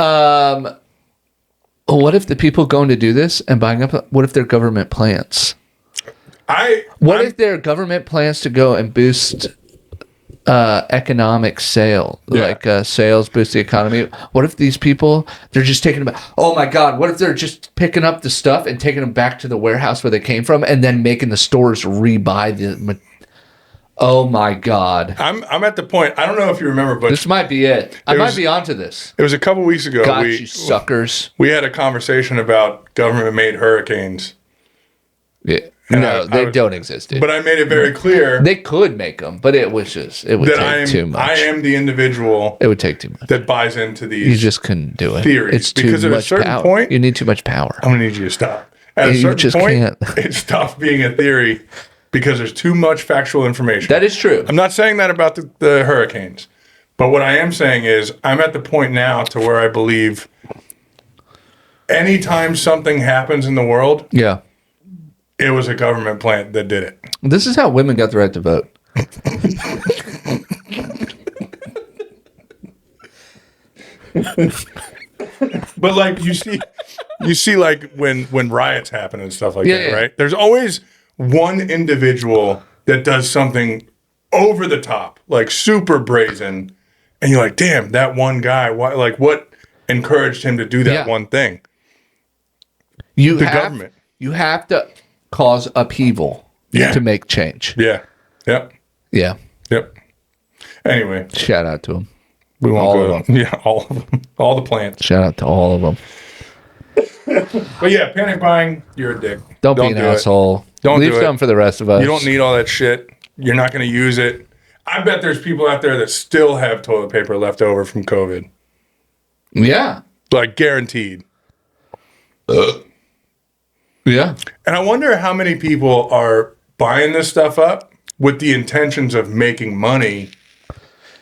What if the people going to do this and buying up? What if they're government plants? What if they're government plans to go and boost economic sale, like sales boost the economy? What if these people, they're just taking them? Oh my God! What if they're just picking up the stuff and taking them back to the warehouse where they came from, and then making the stores rebuy the? Oh my God! I'm at the point. I don't know if you remember, but this might be it. I might be onto this. It was a couple weeks ago. God, you suckers! We had a conversation about government-made hurricanes. Yeah. No, they don't exist, dude. But I made it very clear. They could make them, but it would take too much. I am the individual. It would take too much. That buys into these. You just couldn't do it. Theories. It's too because much at a certain power. point, you need too much power. I'm gonna need you to stop. At a certain point, it stops being a theory because there's too much factual information. That is true. I'm not saying that about the hurricanes, but what I am saying is I'm at the point now to where I believe anytime something happens in the world, it was a government plant that did it. This is how women got the right to vote. But like you see like when riots happen and stuff like that, right? There's always one individual that does something over the top, like super brazen, and you're like, damn, that one guy, what encouraged him to do that one thing? The government. You have to cause upheaval to make change. Yeah. Yep. Yeah. Yep. Anyway. Shout out to him. We won't All go. of them. Yeah, all of them. All the plants. Shout out to all of them. But yeah, panic buying, you're a dick. Don't be an do it. asshole. Don't Leave do it. some for the rest of us. You don't need all that shit. You're not going to use it. I bet there's people out there that still have toilet paper left over from COVID. Yeah. Like, guaranteed. Yeah. And I wonder how many people are buying this stuff up with the intentions of making money.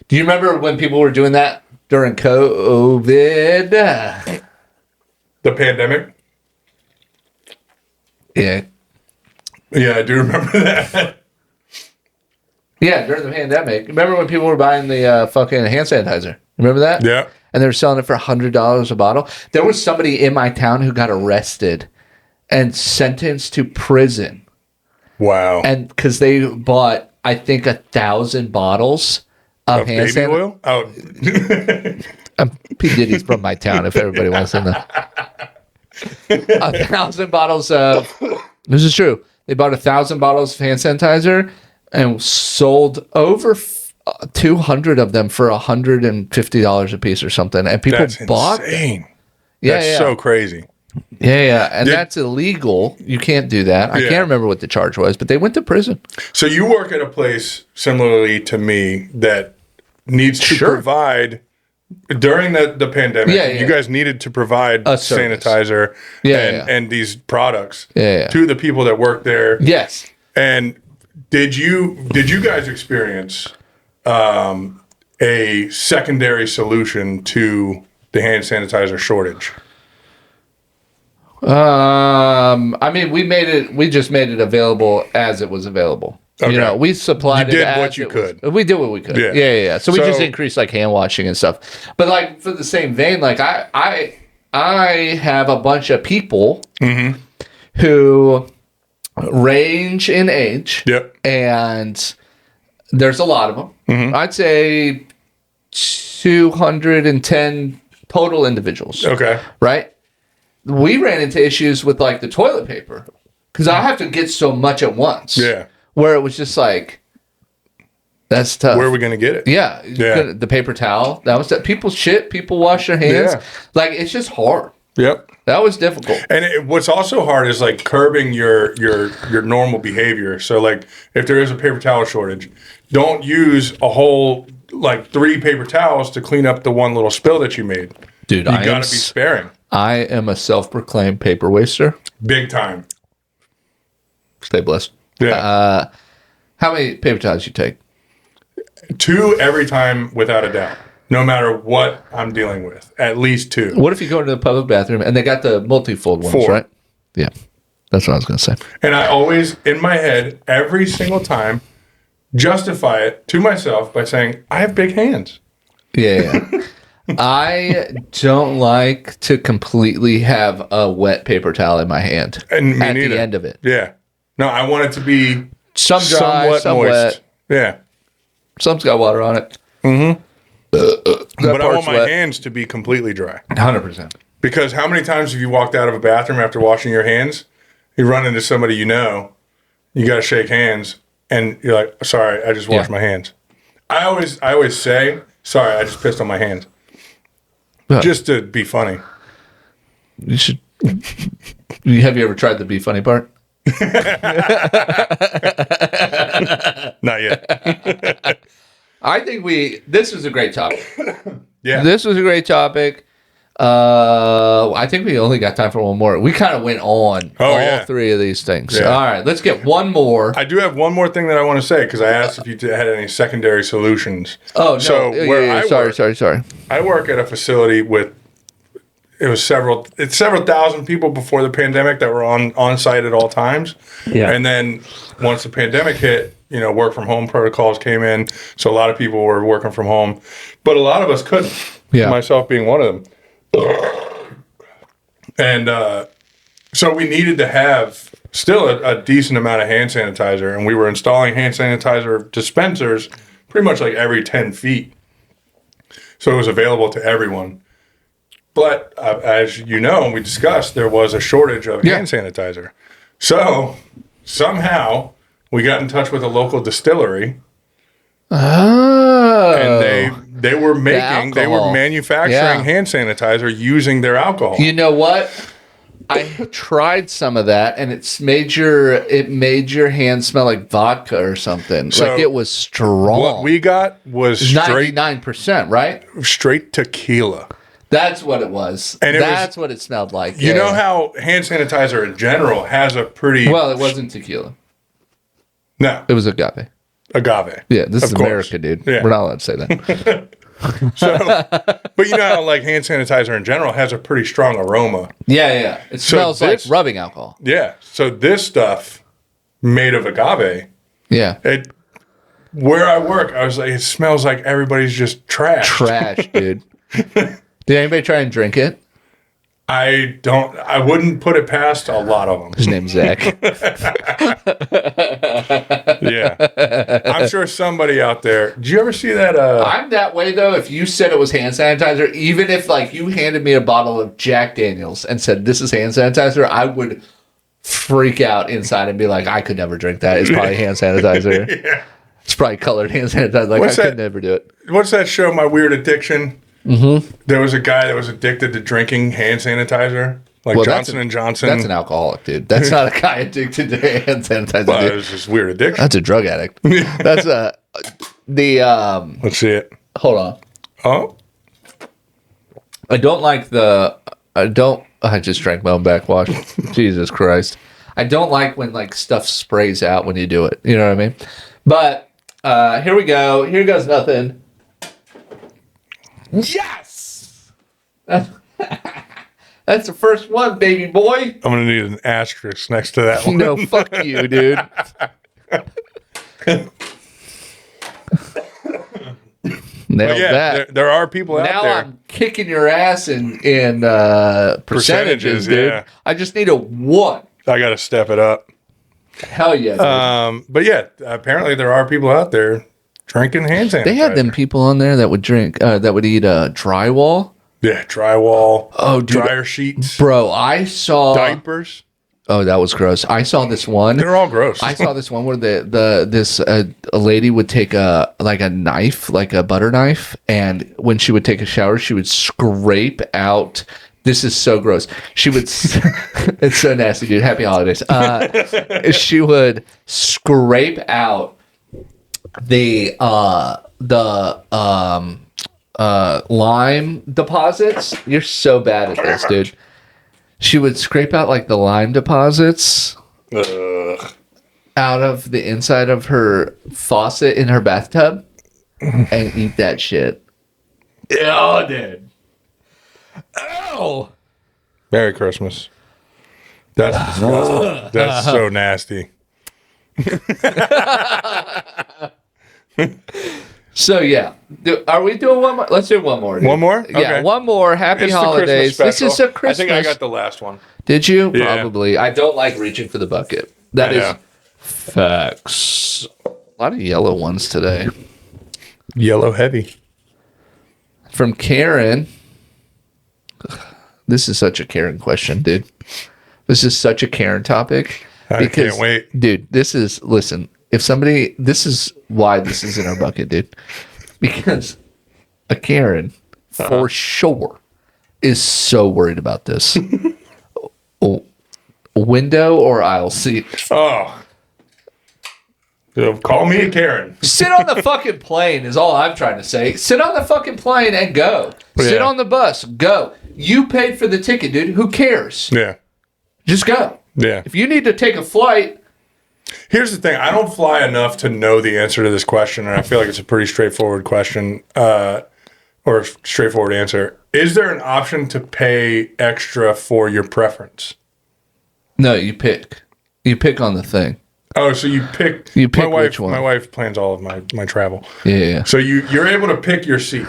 Do you remember when people were doing that during COVID? The pandemic? Yeah. Yeah, I do remember that. Yeah, during the pandemic. Remember when people were buying the fucking hand sanitizer? Remember that? Yeah. And they were selling it for $100 a bottle. There was somebody in my town who got arrested and sentenced to prison. Wow. And because they bought, I think, 1,000 bottles of hand baby sanitizer. oil? Oh. P. Diddy's from my town, if everybody wants to know. 1,000 bottles of, this is true. They bought 1,000 bottles of hand sanitizer and sold over 200 of them for $150 a piece or something. And people That's bought insane. Yeah, That's yeah. so crazy. Yeah. And that's illegal. You can't do that. I can't remember what the charge was, but they went to prison. So you work at a place similarly to me that needs to provide during the pandemic. Yeah. You guys needed to provide A service. sanitizer Yeah. and these products Yeah. to the people that work there. Yes. And did you guys experience a secondary solution to the hand sanitizer shortage? I mean, we just made it available as it was available. Okay. You know, we supplied You it did as what you it was- could. We did what we could. Yeah. Yeah. So we So- just increased like hand washing and stuff. But like for the same vein, like I have a bunch of people who range in age. Yep. And there's a lot of them. I'd say 210 total individuals. Okay. Right? We ran into issues with like the toilet paper because I have to get so much at once. Yeah. Where it was just like, that's tough. Where are we going to get it? Yeah. Yeah. The paper towel. That was that. People shit. People wash their hands. Yeah. Like, it's just hard. Yep. That was difficult. And what's also hard is like curbing your normal behavior. So like if there is a paper towel shortage, don't use a whole like 3 paper towels to clean up the one little spill that you made. Dude, You got to be sparing. I am a self-proclaimed paper waster. Big time. Stay blessed. Yeah. How many paper towels you take? 2 every time without a doubt. No matter what I'm dealing with. At least 2. What if you go into the public bathroom and they got the multi-fold ones, 4. right? Yeah. That's what I was going to say. And I always, in my head, every single time, justify it to myself by saying, I have big hands. Yeah. I don't like to completely have a wet paper towel in my hand And me at neither. the end of it. Yeah. No, I want it to be Some dry, somewhat some moist. wet. Yeah. Some's got water on it. But I want part's my wet. hands to be completely dry. 100%. Because how many times have you walked out of a bathroom after washing your hands? You run into somebody you know, you got to shake hands, and you're like, sorry, I just washed my hands. I always say, sorry, I just pissed on my hands. Yeah. Just to be funny. You should. Have you ever tried the be funny part? Not yet. I think this was a great topic. Yeah. This was a great topic. I think we only got time for one more. We kind of went on all 3 of these things. Yeah. All right, let's get one more. I do have one more thing that I want to say because I asked if you had any secondary solutions. Oh, no. So where I work, Sorry. I work at a facility with several thousand people before the pandemic that were on site at all times. Yeah. And then once the pandemic hit, work from home protocols came in. So a lot of people were working from home, but a lot of us couldn't. Yeah. Myself being one of them. And so we needed to have still a decent amount of hand sanitizer, and we were installing hand sanitizer dispensers pretty much like every 10 feet. So it was available to everyone. But as you know, and we discussed, there was a shortage of hand sanitizer. So somehow we got in touch with a local distillery, Oh. and They were manufacturing hand sanitizer using their alcohol. You know what? I tried some of that, and it made your hand smell like vodka or something. So like it was strong. What we got was straight 99%, right? Straight tequila. That's what it was. And that's what it smelled like. You know how hand sanitizer in general has a pretty... Well, it wasn't tequila. No. It was agave. Agave. Yeah, this is America, dude. Yeah. We're not allowed to say that. But you know how like hand sanitizer in general has a pretty strong aroma. Yeah. It smells like rubbing alcohol. Yeah. So this stuff made of agave. Yeah. Where I work, I was like, it smells like everybody's just trash. Trash, dude. Did anybody try and drink it? I wouldn't put it past a lot of them. His name's Zach. Yeah. I'm sure somebody out there. Did you ever see that? I'm that way, though. If you said it was hand sanitizer, even if like you handed me a bottle of Jack Daniels and said, this is hand sanitizer, I would freak out inside and be like, I could never drink that. It's probably hand sanitizer. Yeah. It's probably colored hand sanitizer. Like, I could never do it. What's that show, My Weird Addiction? Mm-hmm. There was a guy that was addicted to drinking hand sanitizer, like Johnson & Johnson. That's an alcoholic, dude. That's not a guy addicted to hand sanitizer. Well, it was just weird addiction. That's a drug addict. That's Let's see it. Hold on. Oh. I just drank my own backwash. Jesus Christ. I don't like when like stuff sprays out when you do it. You know what I mean? But here we go. Here goes nothing. Yes! That's the first one, baby boy. I'm going to need an asterisk next to that one. No, fuck you, dude. Nailed that. There are people out there. Now I'm kicking your ass in percentages, dude. Yeah. I just need a 1. I got to step it up. Hell yeah, dude. But yeah, apparently there are people out there drinking hand sanitizer. They had them people on there that would drink, that would eat drywall. Yeah, drywall. Oh, dude. Dryer sheets. Bro, I saw... Diapers. Oh, that was gross. I saw this one. They're all gross. I saw this one where a lady would take a knife, like a butter knife, and when she would take a shower, she would scrape out... This is so gross. She would... It's so nasty, dude. Happy holidays. She would scrape out the lime deposits. You're so bad at this, dude. She would scrape out like the lime deposits out of the inside of her faucet in her bathtub and eat that shit. Oh, dude. Oh. Merry Christmas. That's disgusting. That's so nasty. So yeah, are we doing one more? Let's do one more. Dude. One more? Yeah, okay. One more. Happy holidays. This is a Christmas. I think I got the last one. Did you? Yeah. Probably. I don't like reaching for the bucket. That is facts. A lot of yellow ones today. Yellow heavy. From Karen. This is such a Karen question, dude. This is such a Karen topic. I can't wait. Dude, this is why this is in our bucket, dude. Because a Karen, for sure, is so worried about this. Window or aisle seat? Oh. Call me a Karen. Sit on the fucking plane is all I'm trying to say. Sit on the fucking plane and go. Sit on the bus. Go. You paid for the ticket, dude. Who cares? Yeah. Just go. Yeah. If you need to take a flight. Here's the thing. I don't fly enough to know the answer to this question, and I feel like it's a pretty straightforward question or straightforward answer. Is there an option to pay extra for your preference? No, you pick. You pick on the thing. Oh, so you pick. You pick which one. My wife plans all of my travel. Yeah. So you're able to pick your seat.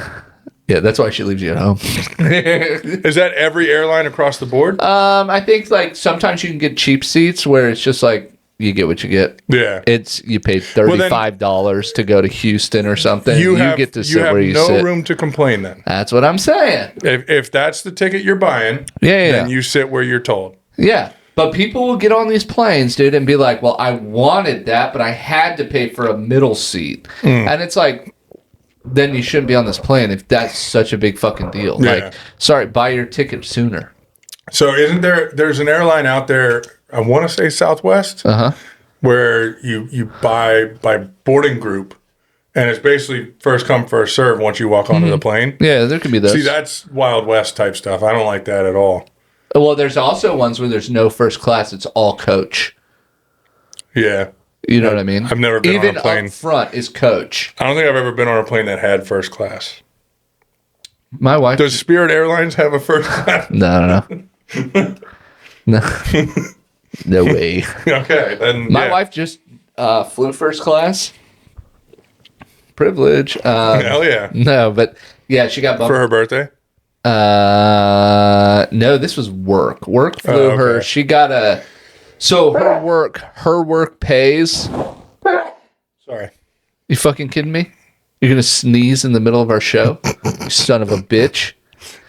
Yeah, that's why she leaves you at home. Is that every airline across the board? I think like sometimes you can get cheap seats where it's just like you get what you get. Yeah. You pay $35 to go to Houston or something. You get to sit where you sit. You have no room to complain then. That's what I'm saying. If that's the ticket you're buying, then you sit where you're told. Yeah. But people will get on these planes, dude, and be like, well, I wanted that, but I had to pay for a middle seat. And it's like, then you shouldn't be on this plane if that's such a big fucking deal. Yeah. Like, sorry, buy your ticket sooner. So isn't there's an airline out there, I want to say Southwest, where you buy by boarding group, and it's basically first come, first serve once you walk onto the plane. Yeah, there could be those. See, that's Wild West type stuff. I don't like that at all. Well, there's also ones where there's no first class. It's all coach. Yeah. You know what I mean? I've never been Even on a plane. up front is coach. I don't think I've ever been on a plane that had first class. My wife... Does Spirit Airlines have a first class? No. No. No way. Okay, then My wife just flew first class. Privilege. Hell yeah. No, but yeah, she got bumped. For her birthday? No, this was work. Work flew her. She got a... So her work pays. Sorry. You fucking kidding me? You're going to sneeze in the middle of our show? You son of a bitch.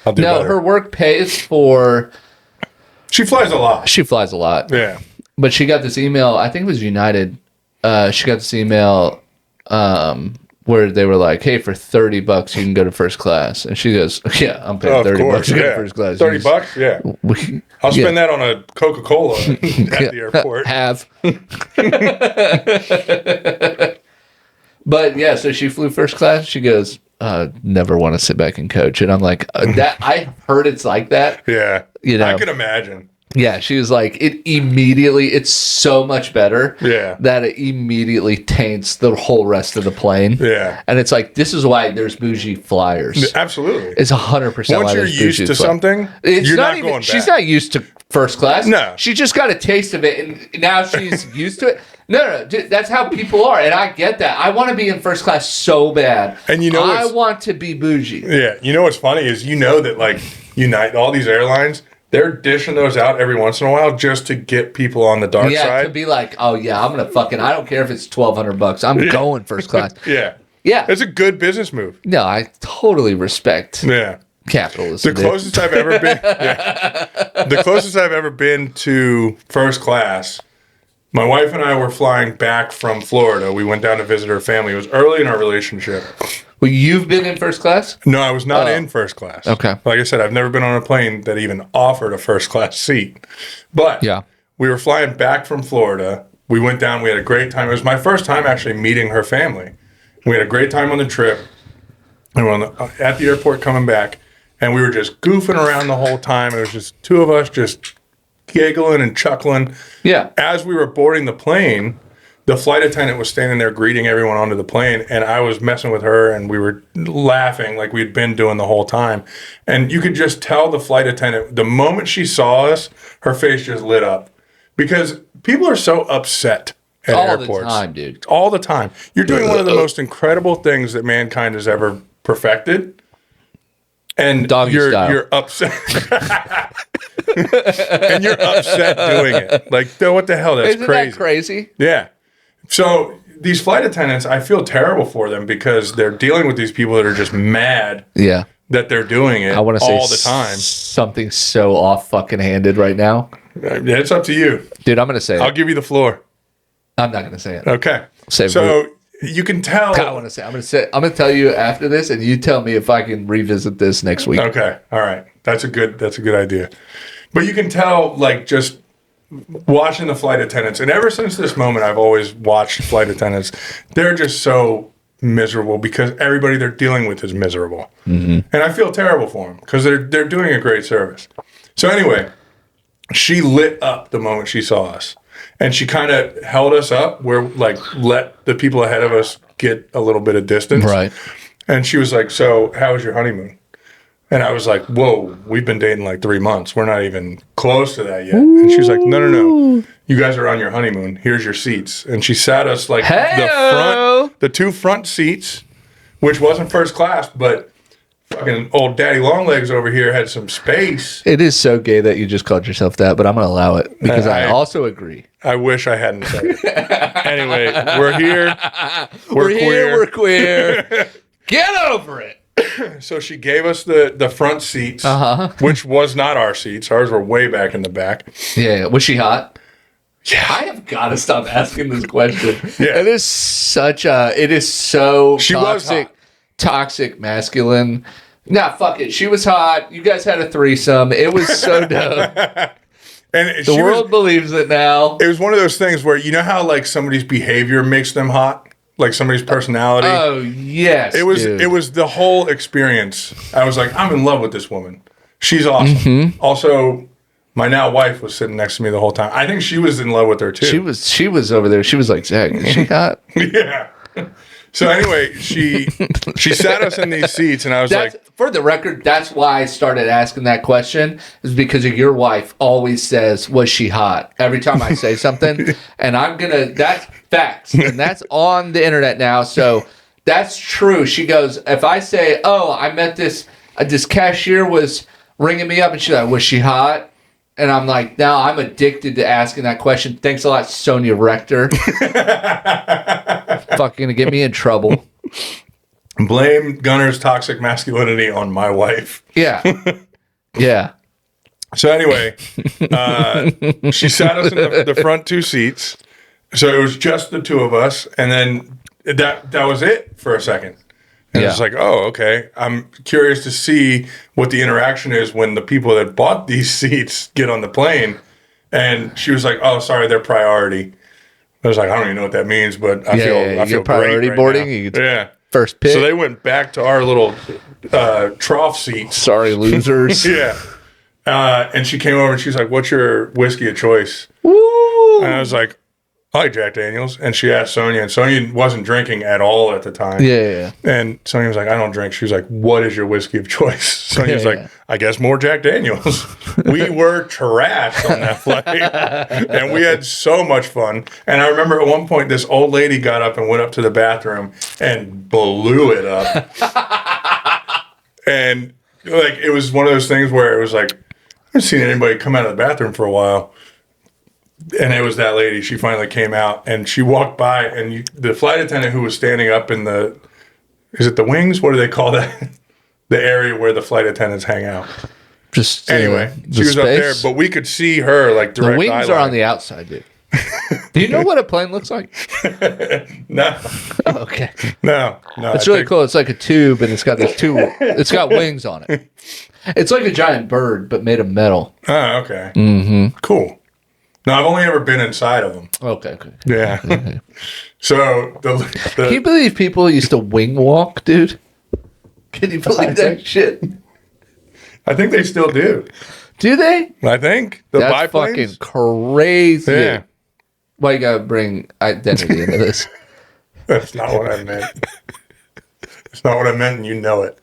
I'll do better. Her work pays for... She flies a lot. She flies a lot. Yeah. But she got this email, I think it was United. She got this email where they were like, hey, for $30 you can go to first class. And she goes, yeah, I'm paying $30 to go to first class. $30? Yeah. I'll spend that on a Coca-Cola at the airport. Have. But yeah, so she flew first class. She goes, never want to sit back and coach. And I'm like, that I heard it's like that. Yeah. You know, I can imagine. Yeah, she was like, it's so much better that it immediately taints the whole rest of the plane. Yeah. And it's like, this is why there's bougie flyers. Absolutely. It's 100% Once you're used to something, you're not going back. She's not used to first class. No. She just got a taste of it, and now she's used to it. No, dude, that's how people are, and I get that. I want to be in first class so bad. And you know I want to be bougie. Yeah. You know what's funny is that like United, all these airlines, they're dishing those out every once in a while just to get people on the dark side. Yeah, to be like, oh yeah, I'm gonna I don't care if it's $1,200. I'm going first class. Yeah. Yeah. It's a good business move. No, I totally respect capitalism. The closest I've ever been the closest I've ever been to first class, my wife and I were flying back from Florida. We went down to visit her family. It was early in our relationship. Well, you've been in first class? No, I was not in first class. Okay. Like I said, I've never been on a plane that even offered a first class seat. But we were flying back from Florida. We went down. We had a great time. It was my first time actually meeting her family. We had a great time on the trip. And we're at the airport coming back. And we were just goofing around the whole time. It was just two of us just giggling and chuckling. Yeah. As we were boarding the plane, the flight attendant was standing there greeting everyone onto the plane, and I was messing with her, and we were laughing like we'd been doing the whole time. And you could just tell the flight attendant, the moment she saw us, her face just lit up. Because people are so upset at airports. All the time, dude. All the time. You're doing one of the most incredible things that mankind has ever perfected. And you're upset. And you're upset doing it. Like, what the hell? That's Isn't crazy. that crazy? Yeah. So these flight attendants, I feel terrible for them because they're dealing with these people that are just mad that they're doing it all the time. Something so off fucking handed right now. It's up to you. Dude, I'm going to say I'll give you the floor. I'm not going to say it. Okay. So you can tell. I want to say. I'm going to tell you after this, and you tell me if I can revisit this next week. Okay. All right. That's a good idea. But you can tell, like, just watching the flight attendants, and ever since this moment, I've always watched flight attendants. They're just so miserable because everybody they're dealing with is miserable, and I feel terrible for them because they're doing a great service. So anyway, she lit up the moment she saw us, and she kind of held us up where, like, let the people ahead of us get a little bit of distance, right? And she was like, "So, how was your honeymoon?" And I was like, whoa, we've been dating like 3 months. We're not even close to that yet. And she was like, no. You guys are on your honeymoon. Here's your seats. And she sat us like the two front seats, which wasn't first class, but fucking old daddy longlegs over here had some space. It is so gay that you just called yourself that, but I'm going to allow it because I also agree. I wish I hadn't said it. Anyway, we're here. We're queer. Get over it. So she gave us the front seats, which was not our seats. Ours were way back in the back. Yeah. Was she hot? Yeah. I have got to stop asking this question. Yeah. It is so She toxic. was hot. toxic masculine. Nah, fuck it. She was hot. You guys had a threesome. It was so dope. And The world believes it now. It was one of those things where you know how like somebody's behavior makes them hot, like somebody's personality. Oh yes, it was. dude. It was the whole experience. I was like, I'm in love with this woman. She's awesome. Mm-hmm. Also, my now wife was sitting next to me the whole time. I think she was in love with her too. She was over there. She was like, Zach, is she hot? Yeah. So anyway, she sat us in these seats, and I was like, for the record, that's why I started asking that question, is because of your wife always says, was she hot? Every time I say something, and that's facts, and that's on the internet now, so that's true. She goes, if I say, oh, I met this cashier was ringing me up, and she's like, was she hot? And I'm like, no, I'm addicted to asking that question. Thanks a lot, Sonia Rector. Fucking gonna get me in trouble. blame Gunnar's toxic masculinity on my wife. Yeah. Yeah. So anyway, she sat us in the front two seats. So it was just the two of us. And then that was it for a second. And it's like, oh, okay. I'm curious to see what the interaction is when the people that bought these seats get on the plane. And she was like, oh, sorry, they're priority. I was like, I don't even know what that means, but I feel priority great boarding. Yeah. First pick. So they went back to our little trough seats. Sorry, losers. Yeah. And she came over and she's like, what's your whiskey of choice? Woo! And I was like, I like Jack Daniels. And she asked Sonia, and Sonia wasn't drinking at all at the time. Yeah. And Sonia was like, I don't drink. She was like, what is your whiskey of choice? Sonia was like, I guess more Jack Daniels. We were trashed on that flight. And we had so much fun. And I remember at one point, this old lady got up and went up to the bathroom and blew it up. And like, it was one of those things where it was like, I haven't seen anybody come out of the bathroom for a while. And it was that lady. She finally came out and she walked by, and the flight attendant who was standing up in is it the wings? What do they call that? The area where the flight attendants hang out. Just anyway, she was up there, but we could see her like direct. The wings are on the outside, dude. Do you know what a plane looks like? No. Oh, okay. No. It's really cool. It's like a tube, and it's got it's got wings on it. It's like a giant bird, but made of metal. Oh, okay. Mm-hmm. Cool. No, I've only ever been inside of them. Okay. Yeah. So can you believe people used to wing walk, dude? Can you believe that shit? I think they still do. Do they? I think That's biplanes? fucking crazy. Yeah. Why you gotta bring identity into this? That's not what I meant. That's not what I meant, and you know it.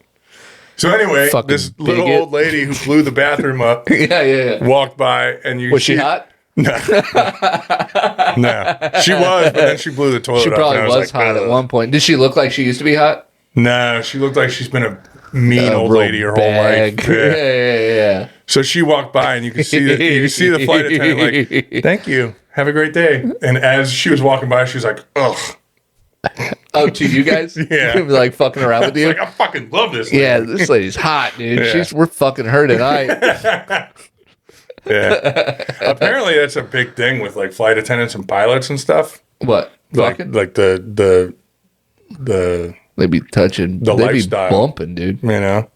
So anyway, Fucking this little bigot. old lady who blew the bathroom up Yeah. walked by, and you Was she hot? No. No. She was, but then she blew the toilet She up. probably and I was like, hot ugh. at one point. Did she look like she used to be hot? No, she looked like she's been a mean old real lady her whole bag. life. Yeah. So she walked by, and you could see the flight attendant like, "Thank you, have a great day." And as she was walking by, she was like, "Ugh." Oh, to you guys? Yeah. Like fucking around with you? Like, I fucking love this lady. Yeah, this lady's hot, dude. Yeah. We're fucking her tonight. Yeah. Apparently, that's a big thing with like flight attendants and pilots and stuff. What? Fucking? Like the They be touching. The They lifestyle. be bumping, dude. you know.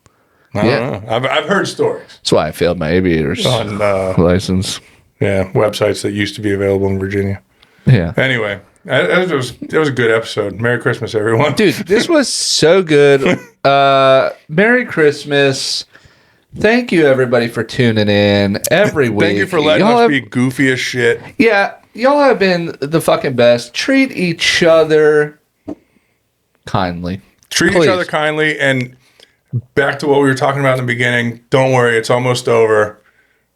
I don't know. I've heard stories That's why I failed my aviator's on license. websites that used to be available in Virginia. Yeah. Anyway, it was a good episode. Merry Christmas, everyone. Dude, this was so good. Merry Christmas. Thank you, everybody, for tuning in every week. Thank you for letting us be goofy as shit. Yeah, y'all have been the fucking best. Treat each other kindly. Treat Please. each other kindly, and back to what we were talking about in the beginning. Don't worry, it's almost over.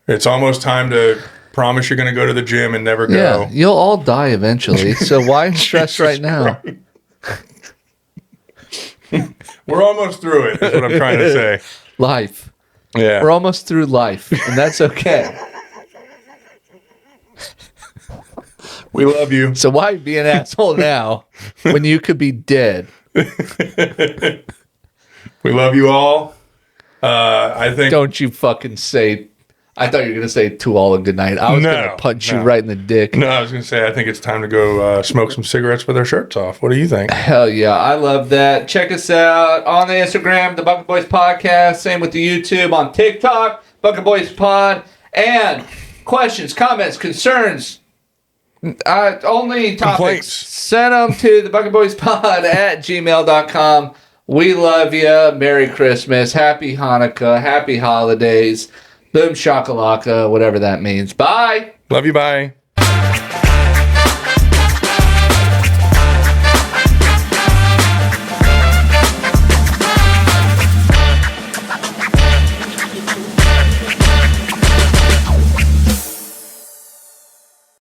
It's almost time to promise you're going to go to the gym and never go. Yeah, you'll all die eventually, so why stress right now? We're almost through it, is what I'm trying to say. Life. Yeah. We're almost through life, and that's okay. We love you. So why be an asshole now when you could be dead? We love you all. I think Don't you fucking say I thought you were going to say to all a good night. I was going to punch you right in the dick. No, I was going to say, I think it's time to go smoke some cigarettes with our shirts off. What do you think? Hell yeah. I love that. Check us out on the Instagram, the Bucket Boys Podcast. Same with the YouTube, on TikTok, Bucket Boys Pod. And questions, comments, concerns, only topics. Complaints. Send them to the Bucket Boys Pod at gmail.com. We love you. Merry Christmas. Happy Hanukkah. Happy holidays. Boom shakalaka, whatever that means. Bye. Love you. Bye.